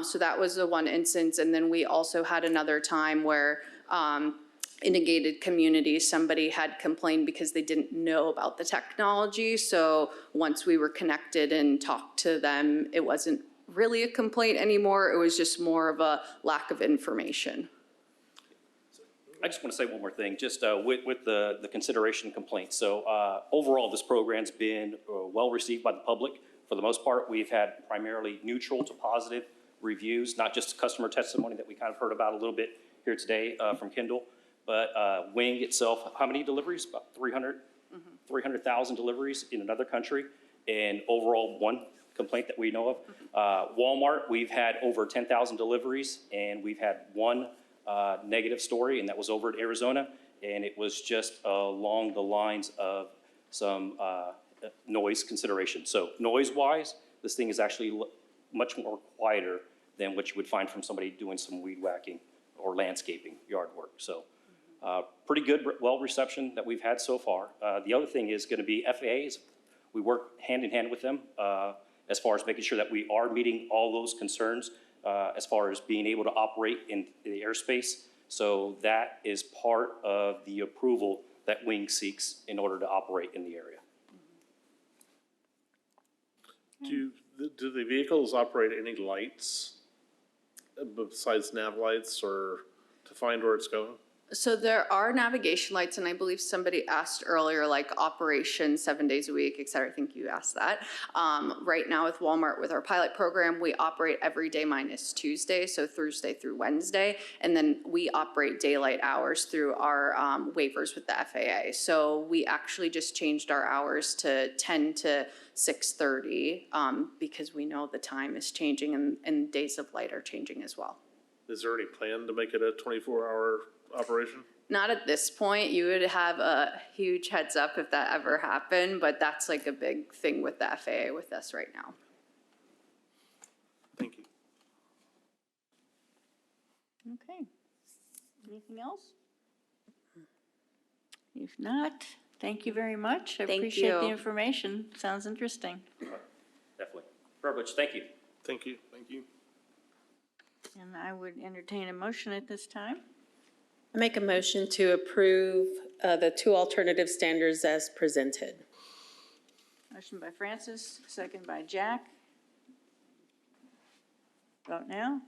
Speaker 18: So that was the one instance. And then we also had another time where in a gated community, somebody had complained because they didn't know about the technology. So once we were connected and talked to them, it wasn't really a complaint anymore. It was just more of a lack of information.
Speaker 19: I just want to say one more thing, just with the consideration complaints. So overall, this program's been well received by the public. For the most part, we've had primarily neutral to positive reviews, not just customer testimony that we kind of heard about a little bit here today from Kendall, but Wing itself, how many deliveries? About 300,000 deliveries in another country, and overall 1 complaint that we know of. Walmart, we've had over 10,000 deliveries, and we've had 1 negative story, and that was over in Arizona, and it was just along the lines of some noise consideration. So noise-wise, this thing is actually much more quieter than what you would find from somebody doing some weed whacking or landscaping yard work. So pretty good, well reception that we've had so far. The other thing is going to be FAAs. We work hand in hand with them as far as making sure that we are meeting all those concerns as far as being able to operate in the airspace. So that is part of the approval that Wing seeks in order to operate in the area.
Speaker 3: Do the vehicles operate any lights besides nav lights or to find where it's going?
Speaker 18: So there are navigation lights, and I believe somebody asked earlier, like operation 7 days a week, et cetera. I think you asked that. Right now with Walmart, with our pilot program, we operate every day minus Tuesday, so Thursday through Wednesday, and then we operate daylight hours through our waivers with the FAA. So we actually just changed our hours to 10 to 6:30 because we know the time is changing and days of light are changing as well.
Speaker 3: Is there any plan to make it a 24-hour operation?
Speaker 18: Not at this point. You would have a huge heads up if that ever happened, but that's like a big thing with the FAA with us right now.
Speaker 3: Thank you.
Speaker 1: Okay. Anything else? If not, thank you very much. I
Speaker 18: Thank
Speaker 1: appreciate the
Speaker 18: you.
Speaker 1: information. Sounds interesting.
Speaker 19: Definitely. Privilege, thank you.
Speaker 3: Thank you.
Speaker 12: Thank you.
Speaker 1: And I would entertain a motion at this time.
Speaker 2: I make a motion to approve the 2 alternative standards as presented.
Speaker 1: Motion by Francis, second by Jack. Vote now.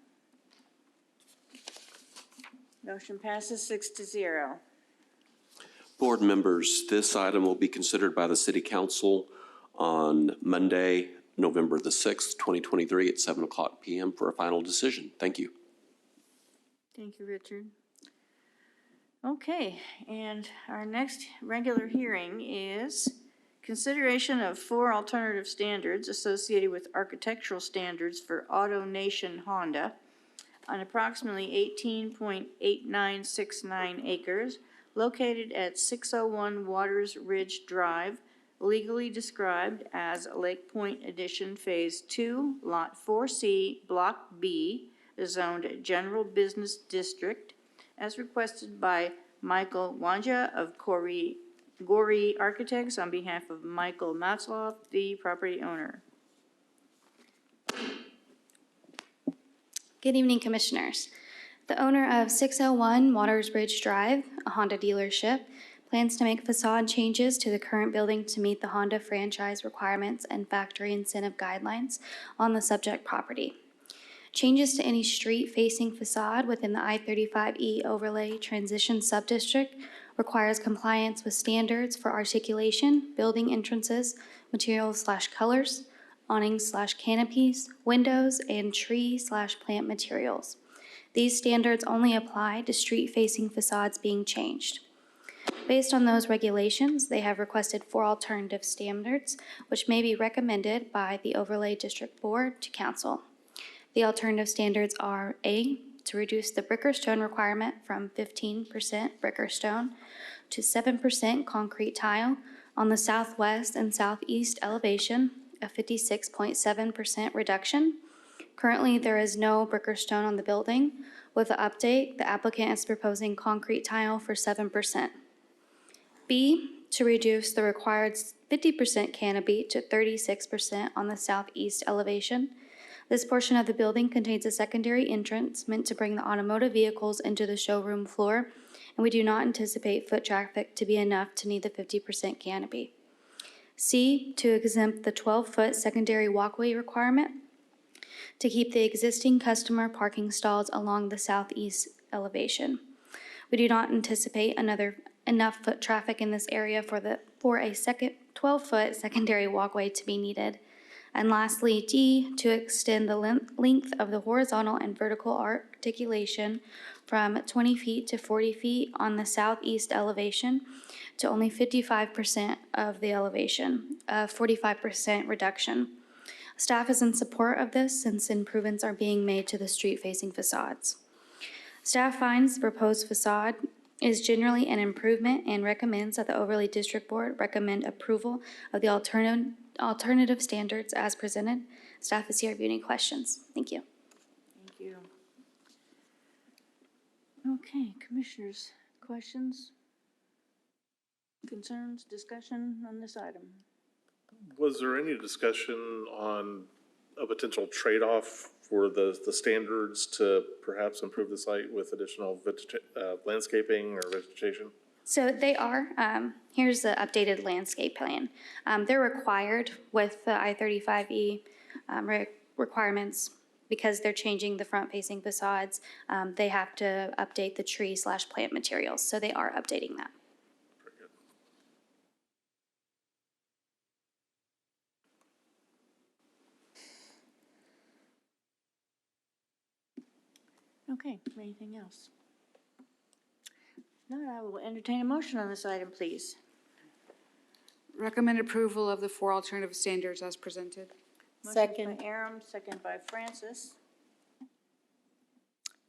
Speaker 1: Motion passes 6-0.
Speaker 7: Board members, this item will be considered by the City Council on Monday, November the 6th, 2023 at 7:00 p.m. for a final decision. Thank you.
Speaker 1: Thank you, Richard. Okay, and our next regular hearing is consideration of 4 alternative standards associated with architectural standards for AutoNation Honda on approximately 18.8969 acres located at 601 Waters Ridge Drive, legally described as Lake Point Addition Phase 2, Lot 4C, Block B, zoned General Business District, as requested by Michael Wanja of Gori Architects on behalf of Michael Matzloff, the property owner.
Speaker 17: Good evening, Commissioners. The owner of 601 Waters Bridge Drive, a Honda dealership, plans to make facade changes to the current building to meet the Honda franchise requirements and factory incentive guidelines on the subject property. Changes to any street-facing facade within the I-35E overlay transition subdistrict requires compliance with standards for articulation, building entrances, materials/colors, awnings/canopies, windows, and tree/plant materials. These standards only apply to street-facing facades being changed. Based on those regulations, they have requested 4 alternative standards, which may be recommended by the Overlay District Board to Council. The alternative standards are A, to reduce the brick or stone requirement from 15% brick or stone to 7% concrete tile on the southwest and southeast elevation, a 56.7% reduction. Currently, there is no brick or stone on the building. With the update, the applicant is proposing concrete tile for 7%. B, to reduce the required 50% canopy to 36% on the southeast elevation. This portion of the building contains a secondary entrance meant to bring the automotive vehicles into the showroom floor, and we do not anticipate foot traffic to be enough to need the 50% canopy. C, to exempt the 12-foot secondary walkway requirement to keep the existing customer parking stalls along the southeast elevation. We do not anticipate enough foot traffic in this area for a second 12-foot secondary walkway to be needed. And lastly, D, to extend the length of the horizontal and vertical articulation from 20 feet to 40 feet on the southeast elevation to only 55% of the elevation, a 45% reduction. Staff is in support of this since improvements are being made to the street-facing facades. Staff finds the proposed facade is generally an improvement and recommends that the Overlay District Board recommend approval of the alternative standards as presented. Staff is here if you have any questions. Thank you.
Speaker 1: Thank you. Okay, commissioners, questions? Concerns, discussion on this item?
Speaker 3: Was there any discussion on a potential trade-off for the standards to perhaps improve the site with additional landscaping or vegetation?
Speaker 17: So they are, here's the updated landscape plan. They're required with the I-35E requirements because they're changing the front-facing facades. They have to update the tree/plant materials, so they are updating that.
Speaker 1: Okay, anything else? No, I will entertain a motion on this item, please.
Speaker 6: Recommend approval of the 4 alternative standards as presented.
Speaker 1: Motion by Aram, second by Francis.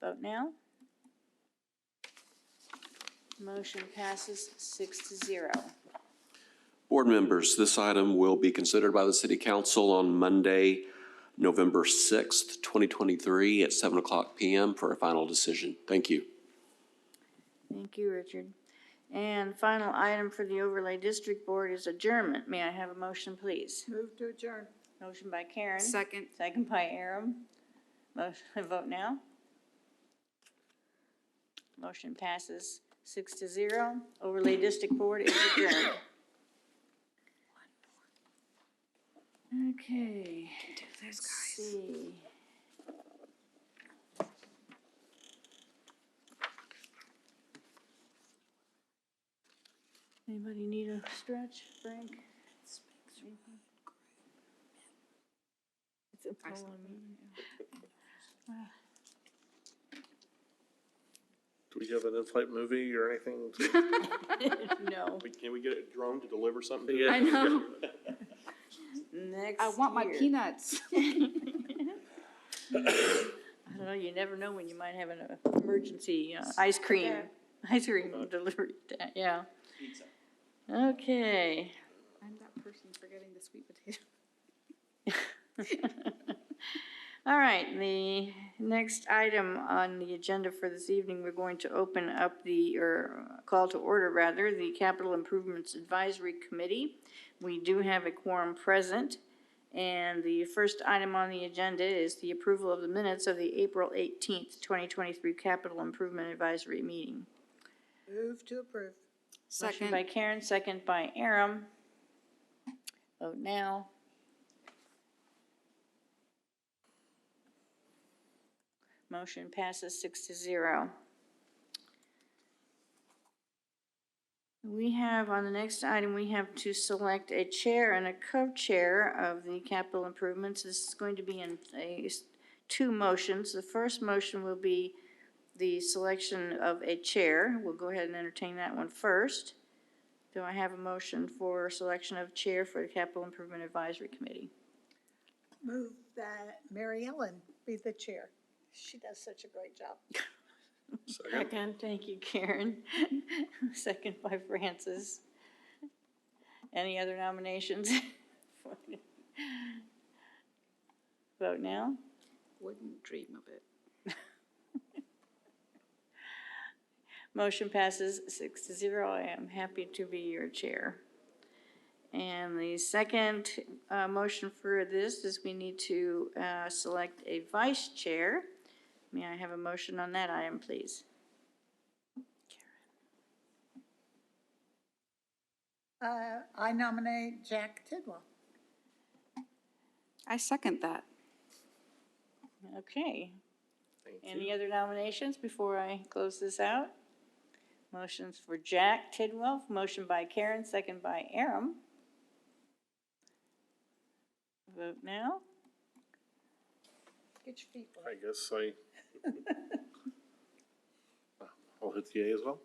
Speaker 1: Vote now. Motion passes 6-0.
Speaker 7: Board members, this item will be considered by the City Council on Monday, November 6th, 2023 at 7:00 p.m. for a final decision. Thank you.
Speaker 1: Thank you, Richard. And final item for the Overlay District Board is adjournment. May I have a motion, please?
Speaker 9: Move to adjourn.
Speaker 1: Motion by Karen.
Speaker 6: Second.
Speaker 1: Second by Aram. Motion, vote now. Motion passes 6-0. Overlay District Board is adjourned. Okay. Let's see. Anybody need a stretch, Frank? It's a poem.
Speaker 3: Do we have an in-flight movie or anything?
Speaker 1: No.
Speaker 12: Can we get a drone to deliver something?
Speaker 3: Yeah.
Speaker 6: I know.
Speaker 1: Next
Speaker 6: I want my
Speaker 1: year.
Speaker 6: peanuts.
Speaker 1: I don't know, you never know when you might have an emergency ice cream delivery, yeah. Okay.
Speaker 6: I'm that person forgetting the sweet potato.
Speaker 1: All right, the next item on the agenda for this evening, we're going to open up call to order the Capital Improvements Advisory Committee. We do have a quorum present, And the first item on the agenda is the approval of the minutes of the April 18th, 2023 Capital Improvement Advisory Meeting.
Speaker 9: Move to approve.
Speaker 1: Motion by Karen, second by Aram. Vote now. Motion passes 6-0. We have, on the next item, we have to select a chair and a co-chair of the capital improvements. This is going to be in two motions. The first motion will be the selection of a chair. We'll go ahead and entertain that one first. Do I have a motion for selection of chair for the Capital Improvement Advisory Committee?
Speaker 9: Move that Mary Ellen be the chair. She does such a great job.
Speaker 1: Second. Thank you, Karen. Second by Francis. Any other nominations? Vote now.
Speaker 6: Wouldn't dream of it.
Speaker 1: Motion passes 6-0. I am happy to be your chair. And the second motion for this is we need to select a vice chair. May I have a motion on that item, please?
Speaker 9: I nominate Jack Tidwell.
Speaker 6: I second that.
Speaker 1: Okay. Any other nominations before I close this out? Motions for Jack Tidwell, motion by Karen, second by Aram. Vote now.
Speaker 9: Get your feet
Speaker 3: I
Speaker 9: wet.
Speaker 3: guess I'll hit the A as well.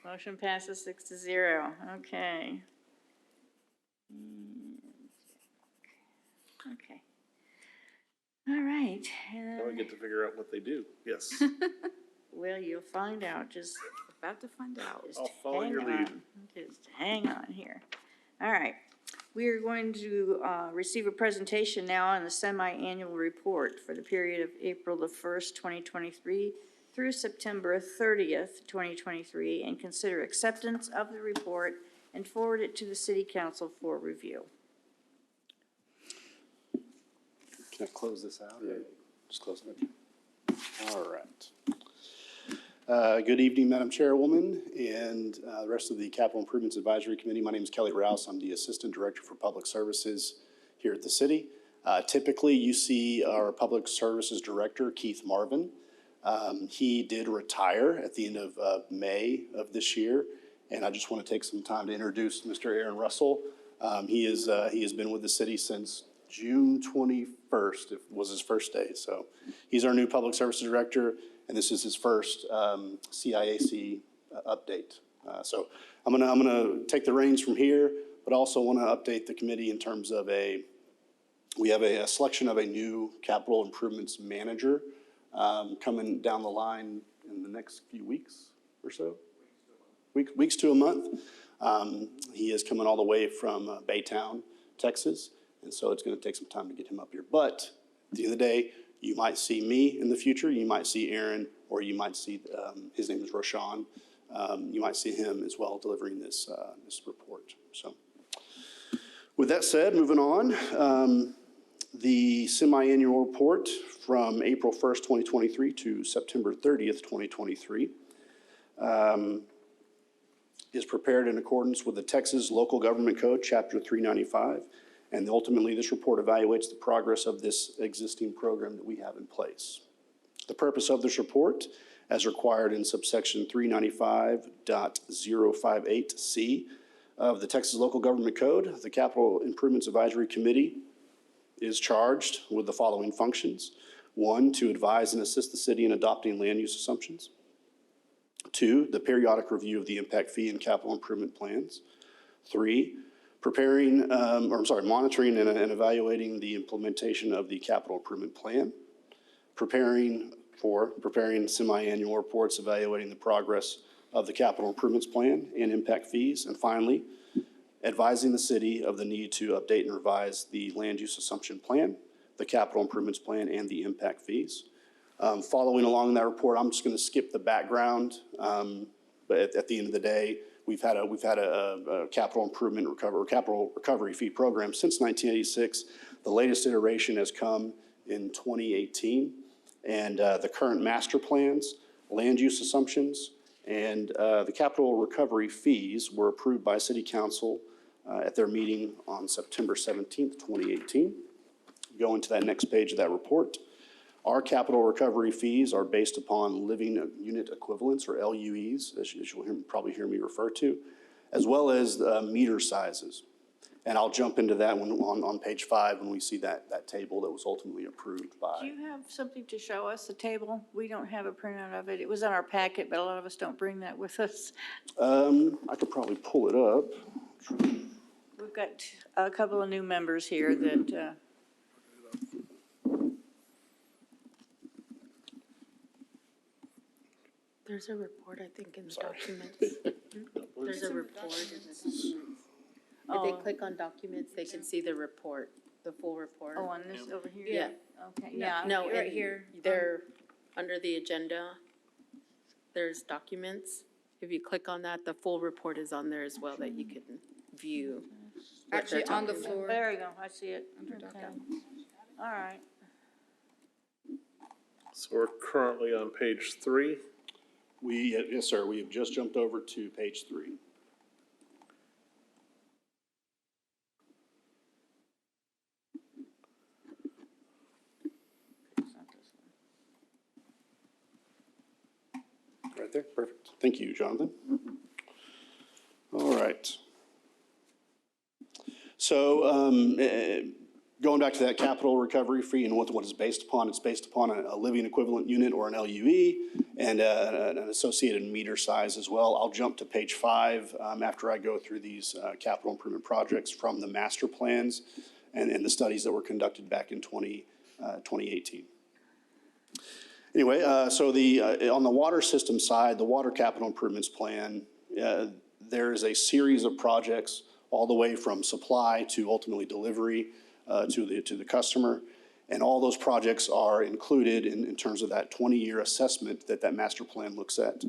Speaker 1: Motion passes 6-0. Okay. Okay. All right.
Speaker 3: Now we get to figure out what they do. Yes.
Speaker 1: Well, you'll find out. Just
Speaker 6: About to find out.
Speaker 3: I'll follow your
Speaker 1: hang
Speaker 3: lead.
Speaker 1: on. Just hang on here. All right. We are going to receive a presentation now on the semi-annual report for the period of April the 1st, 2023 through September 30th, 2023, and consider acceptance of the report and forward it to the City Council for review.
Speaker 20: Can I close this out? Yeah. Just close it. All right. Good evening, Madam Chairwoman, and the rest of the Capital Improvements Advisory Committee. My name is Kelly Rouse. I'm the Assistant Director for Public Services here at the city. Typically, you see our Public Services Director, Keith Marvin. He did retire at the end of May of this year, and I just want to take some time to introduce Mr. Aaron Russell. He has been with the city since June 21st. It was his first day. So he's our new Public Services Director, and this is his first CIAC update. So I'm gonna take the reins from here, but also want to update the committee in terms of we have a selection of a new capital improvements manager coming down the line in the next few weeks or so. Weeks to a month. He is coming all the way from Baytown, Texas, and so it's going to take some time to get him up here. But at the end of the day, you might see me in the future, you might see Aaron, or you might see, his name is Roshan. You might see him as well delivering this report. So with that said, moving on, the semi-annual report from April 1st, 2023 to September 30th, 2023 is prepared in accordance with the Texas Local Government Code, Chapter 395. And ultimately, this report evaluates the progress of this existing program that we have in place. The purpose of this report, as required in subsection 395.058C of the Texas Local Government Code, the Capital Improvements Advisory Committee is charged with the following functions. 1, to advise and assist the city in adopting land use assumptions. 2, the periodic review of the impact fee and capital improvement plans. 3, monitoring and evaluating the implementation of the capital improvement plan. Preparing semi-annual reports evaluating the progress of the capital improvements plan and impact fees. And finally, advising the city of the need to update and revise the land use assumption plan, the capital improvements plan, and the impact fees. Following along that report, I'm just going to skip the background, but at the end of the day, we've had a capital improvement capital recovery fee program since 1986. The latest iteration has come in 2018. And the current master plans, land use assumptions, and the capital recovery fees were approved by City Council at their meeting on September 17th, 2018. Go into that next page of that report. Our capital recovery fees are based upon living unit equivalents, or LUEs, as you'll probably hear me refer to, as well as meter sizes. And I'll jump into that one on page 5 when we see that table that was ultimately approved by.
Speaker 1: Do you have something to show us, the table? We don't have a printout of it. It was in our packet, but a lot of us don't bring that with us.
Speaker 20: I could probably pull it up.
Speaker 1: We've got a couple of new members here that,
Speaker 2: There's a report, I think, in the documents. There's a report in the documents. If they click on documents, they can see the report, the full report.
Speaker 1: oh, on this over here?
Speaker 2: Yeah.
Speaker 1: Okay, yeah.
Speaker 2: No,
Speaker 1: right
Speaker 2: in
Speaker 1: here.
Speaker 2: They're under the agenda. There's documents. If you click on that, the full report is on there as well that you can view. what they're
Speaker 6: Actually, on the
Speaker 2: talking about.
Speaker 6: floor.
Speaker 1: There you go, I see it.
Speaker 6: Under
Speaker 1: Okay.
Speaker 6: documents.
Speaker 1: All right.
Speaker 3: So we're currently on page 3.
Speaker 20: Yes, sir, we have just jumped over to page 3. Right there, perfect. Thank you, Jonathan. All right. So going back to that capital recovery fee and what it's based upon, it's based upon a living equivalent unit or an LUE and an associated meter size as well. I'll jump to page 5 after I go through these capital improvement projects from the master plans and the studies that were conducted back in 2018. Anyway, so on the water system side, the water capital improvements plan, there is a series of projects all the way from supply to ultimately delivery to the customer. And all those projects are included in terms of that 20-year assessment that master plan looks at.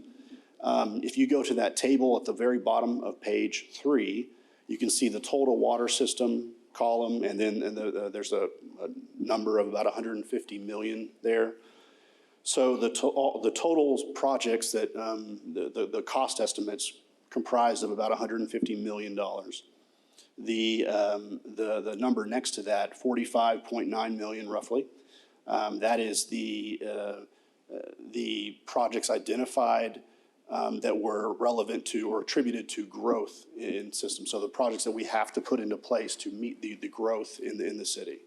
Speaker 20: If you go to that table at the very bottom of page 3, you can see the total water system column, and then there's a number of about 150 million there. So the total projects that the cost estimates comprised of about $150 million. The number next to that, 45.9 million roughly, that is the projects identified that were relevant to or attributed to growth in systems. So the projects that we have to put into place to meet the growth in the city.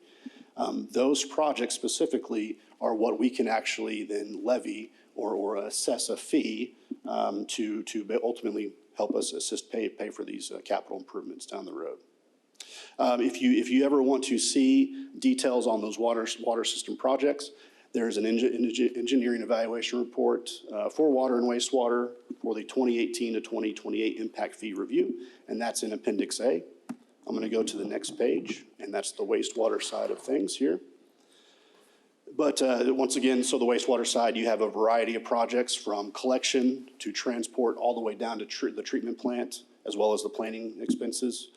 Speaker 20: Those projects specifically are what we can actually then levy or assess a fee to ultimately help us assist pay for these capital improvements down the road. If you ever want to see details on those water system projects, there's an engineering evaluation report for water and wastewater for the 2018 to 2028 impact fee review, and that's in Appendix A. I'm going to go to the next page, and that's the wastewater side of things here. But once again, so the wastewater side, you have a variety of projects from collection to transport all the way down to the treatment plant, as well as the planning expenses.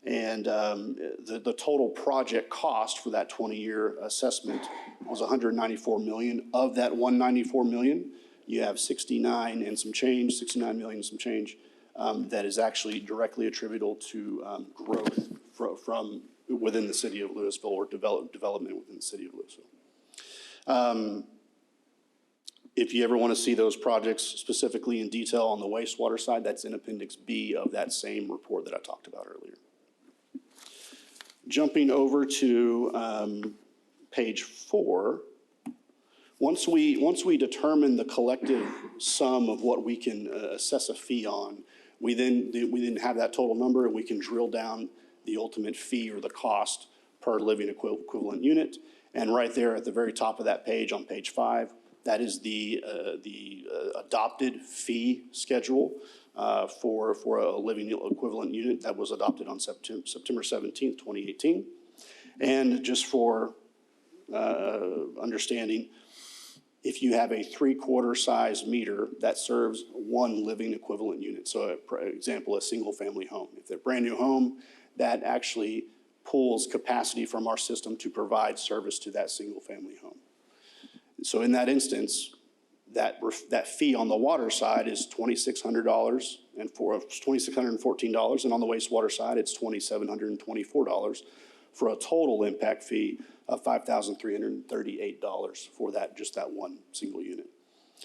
Speaker 20: And the total project cost for that 20-year assessment was $194 million. Of that $194 million, you have 69 million and some change that is actually directly attributable to growth from within the city of Lewisville or development within the city of Lewisville. If you ever want to see those projects specifically in detail on the wastewater side, that's in Appendix B of that same report that I talked about earlier. Jumping over to page 4, once we determine the collective sum of what we can assess a fee on, we then have that total number and we can drill down the ultimate fee or the cost per living equivalent unit. And right there at the very top of that page on page 5, that is the adopted fee schedule for a living equivalent unit that was adopted on September 17th, 2018. And just for understanding, if you have a 3/4 size meter that serves one living equivalent unit. So for example, a single-family home. If they're a brand-new home, that actually pulls capacity from our system to provide service to that single-family home. So in that instance, that fee on the water side is $2,600 and $2,614, and on the wastewater side, it's $2,724 for a total impact fee of $5,338 for that, just that one single unit.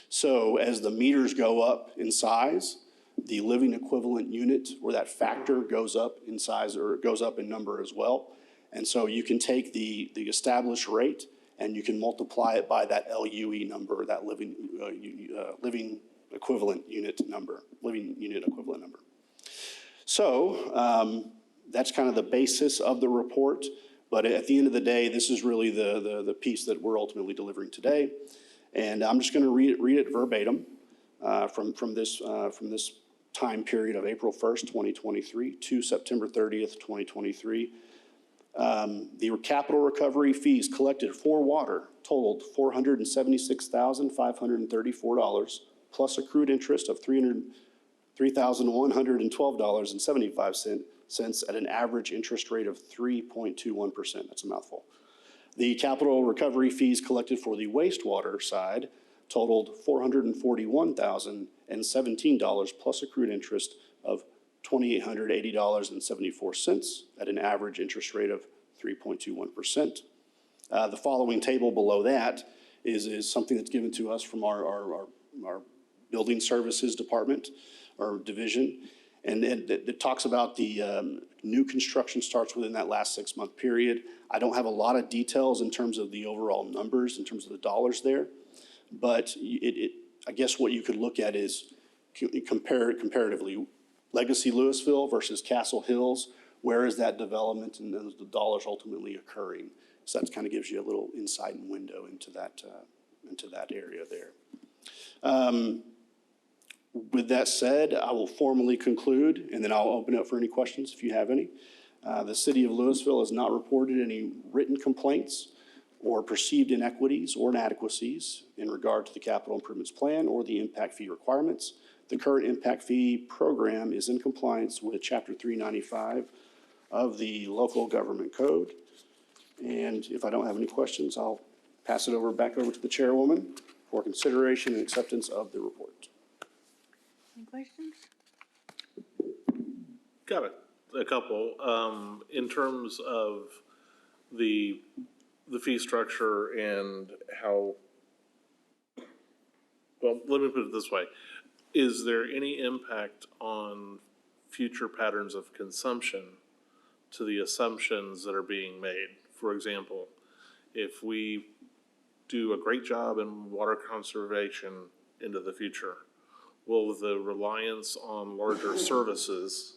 Speaker 20: So as the meters go up in size, the living equivalent unit, or that factor, goes up in size, or goes up in number as well. And so you can take the established rate and you can multiply it by that LUE number, that living equivalent unit number, living unit equivalent number. So that's kind of the basis of the report. But at the end of the day, this is really the piece that we're ultimately delivering today. And I'm just going to read it verbatim from this time period of April 1st, 2023 to September 30th, 2023. The capital recovery fees collected for water totaled $476,534, plus accrued interest of $3,112.75 at an average interest rate of 3.21%. That's a mouthful. The capital recovery fees collected for the wastewater side totaled $441,017, plus accrued interest of $2,880.74 at an average interest rate of 3.21%. The following table below that is something that's given to us from our building services department or division. And it talks about the new construction starts within that last 6-month period. I don't have a lot of details in terms of the overall numbers, in terms of the dollars there. But I guess what you could look at is comparatively, Legacy Lewisville versus Castle Hills, where is that development and the dollars ultimately occurring? So that kind of gives you a little insight and window into that area there. With that said, I will formally conclude, and then I'll open up for any questions if you have any. The city of Lewisville has not reported any written complaints or perceived inequities or inadequacies in regard to the capital improvements plan or the impact fee requirements. The current impact fee program is in compliance with Chapter 395 of the local government code. And if I don't have any questions, I'll pass it back over to the chairwoman for consideration and acceptance of the report.
Speaker 1: Any questions?
Speaker 3: Got a couple. In terms of the fee structure and how, well, let me put it this way. Is there any impact on future patterns of consumption to the assumptions that are being made? For example, if we do a great job in water conservation into the future, will the reliance on larger services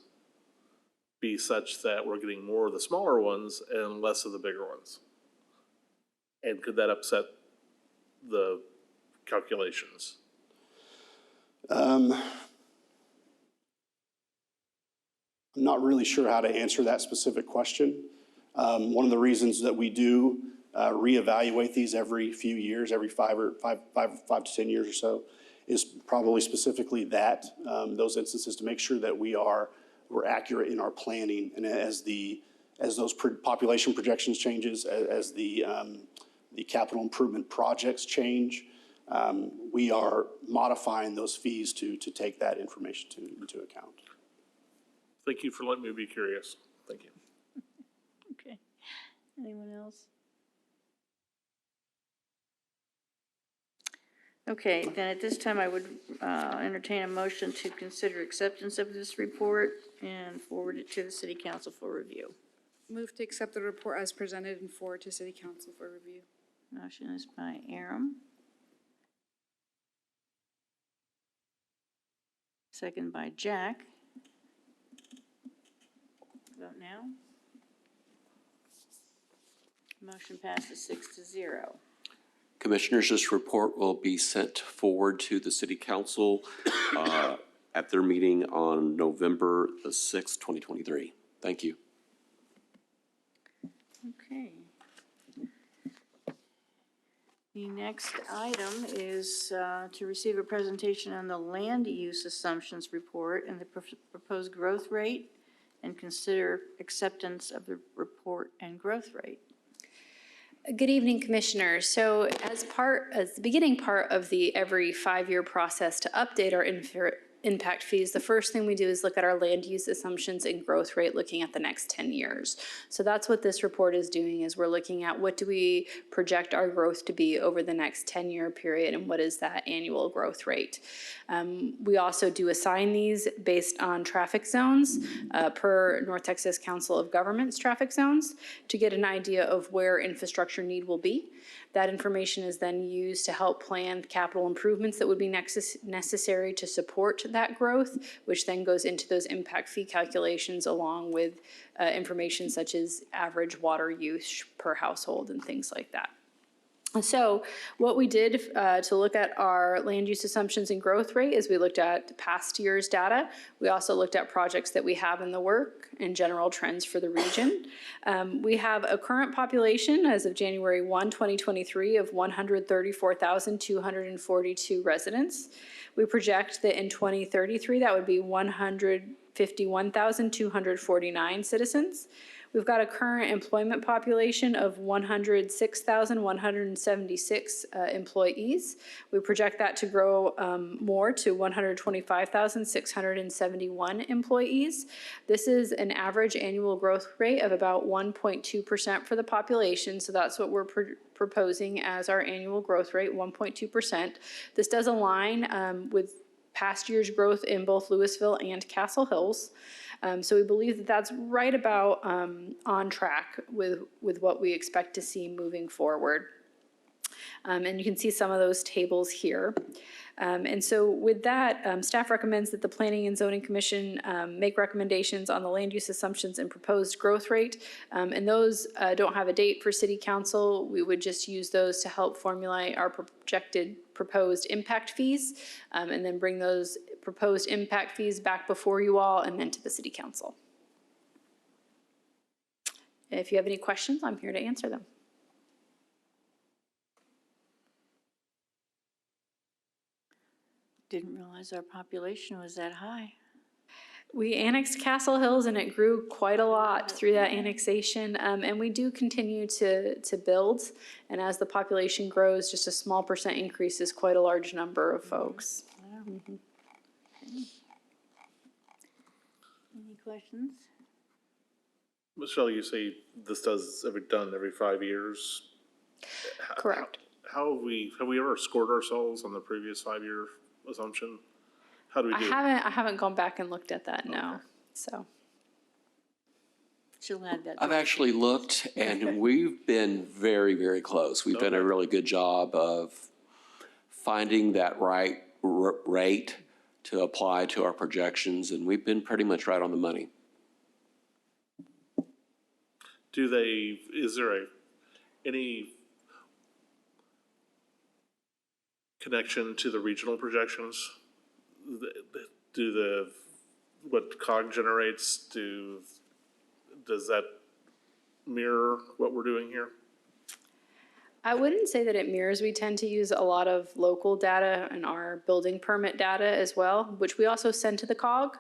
Speaker 3: be such that we're getting more of the smaller ones and less of the bigger ones? And could that upset the calculations?
Speaker 20: I'm not really sure how to answer that specific question. One of the reasons that we do reevaluate these every few years, every 5 to 10 years or so, is probably specifically that, those instances, to make sure that we're accurate in our planning. And as those population projections changes, as the capital improvement projects change, we are modifying those fees to take that information into account.
Speaker 3: Thank you for letting me be curious. Thank you.
Speaker 1: Okay. Anyone else? Okay, then at this time I would entertain a motion to consider acceptance of this report and forward it to the city council for review.
Speaker 6: Move to accept the report as presented and forward to city council for review.
Speaker 1: Motion is by Aram. Second by Jack. Vote now. Motion passes 6-0.
Speaker 7: Commissioners, this report will be sent forward to the city council at their meeting on November the 6th, 2023. Thank you.
Speaker 1: Okay. The next item is to receive a presentation on the land use assumptions report and the proposed growth rate, and consider acceptance of the report and growth rate.
Speaker 10: Good evening, Commissioners. So as the beginning part of the every 5-year process to update our impact fees, the first thing we do is look at our land use assumptions and growth rate looking at the next 10 years. So that's what this report is doing, is we're looking at what do we project our growth to be over the next 10-year period, and what is that annual growth rate. We also do assign these based on traffic zones per North Texas Council of Governments traffic zones to get an idea of where infrastructure need will be. That information is then used to help plan capital improvements that would be necessary to support that growth, which then goes into those impact fee calculations along with information such as average water use per household and things like that. So what we did to look at our land use assumptions and growth rate is we looked at past year's data. We also looked at projects that we have in the work and general trends for the region. We have a current population as of January 1, 2023 of 134,242 residents. We project that in 2033 that would be 151,249 citizens. We've got a current employment population of 106,176 employees. We project that to grow more to 125,671 employees. This is an average annual growth rate of about 1.2% for the population, so that's what we're proposing as our annual growth rate, 1.2%. This does align with past year's growth in both Lewisville and Castle Hills. So we believe that that's right about on track with what we expect to see moving forward. And you can see some of those tables here. And so with that, staff recommends that the Planning and Zoning Commission make recommendations on the land use assumptions and proposed growth rate. And those don't have a date for City Council. We would just use those to help formulate our proposed impact fees, and then bring those proposed impact fees back before you all and then to the City Council. If you have any questions, I'm here to answer them.
Speaker 1: Didn't realize our population was that high.
Speaker 10: We annexed Castle Hills and it grew quite a lot through that annexation, and we do continue to build, and as the population grows, just a small percent increase is quite a large number of folks.
Speaker 1: Mm-hmm. Any questions?
Speaker 3: Michelle, you say this does done every 5 years?
Speaker 10: Correct.
Speaker 3: How have we ever scored ourselves on the previous 5-year assumption? How do we do it?
Speaker 10: I haven't gone back and looked at that, no. So
Speaker 1: she'll add that.
Speaker 7: I've actually looked, and we've been very, very close. We've done a really good job of finding that right rate to apply to our projections, and we've been pretty much right on the money.
Speaker 3: Is there any connection to the regional projections? What COG generates, does that mirror what we're doing here?
Speaker 10: I wouldn't say that it mirrors. We tend to use a lot of local data and our building permit data as well, which we also send to the COG.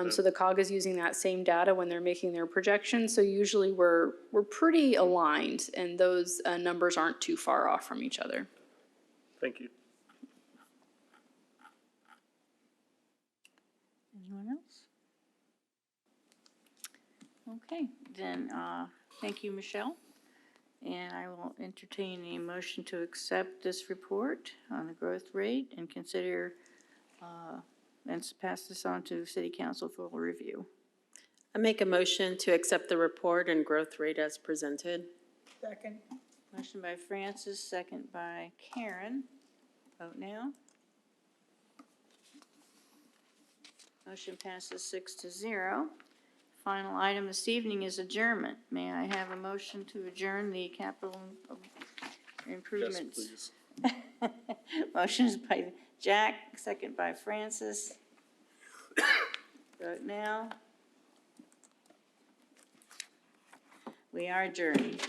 Speaker 10: So the COG is using that same data when they're making their projections. So usually we're pretty aligned, and those numbers aren't too far off from each other.
Speaker 3: Thank you.
Speaker 1: Anyone else? Okay, then thank you, Michelle. And I will entertain a motion to accept this report on the growth rate and consider and pass this on to City Council for review.
Speaker 2: I make a motion to accept the report and growth rate as presented.
Speaker 9: Second.
Speaker 1: Motion by Francis, second by Karen. Vote now. Motion passes 6-0. Final item this evening is adjournment. May I have a motion to adjourn the capital improvements?
Speaker 3: Yes, please.
Speaker 1: Motions by Jack, second by Francis. Vote now. We are adjourned.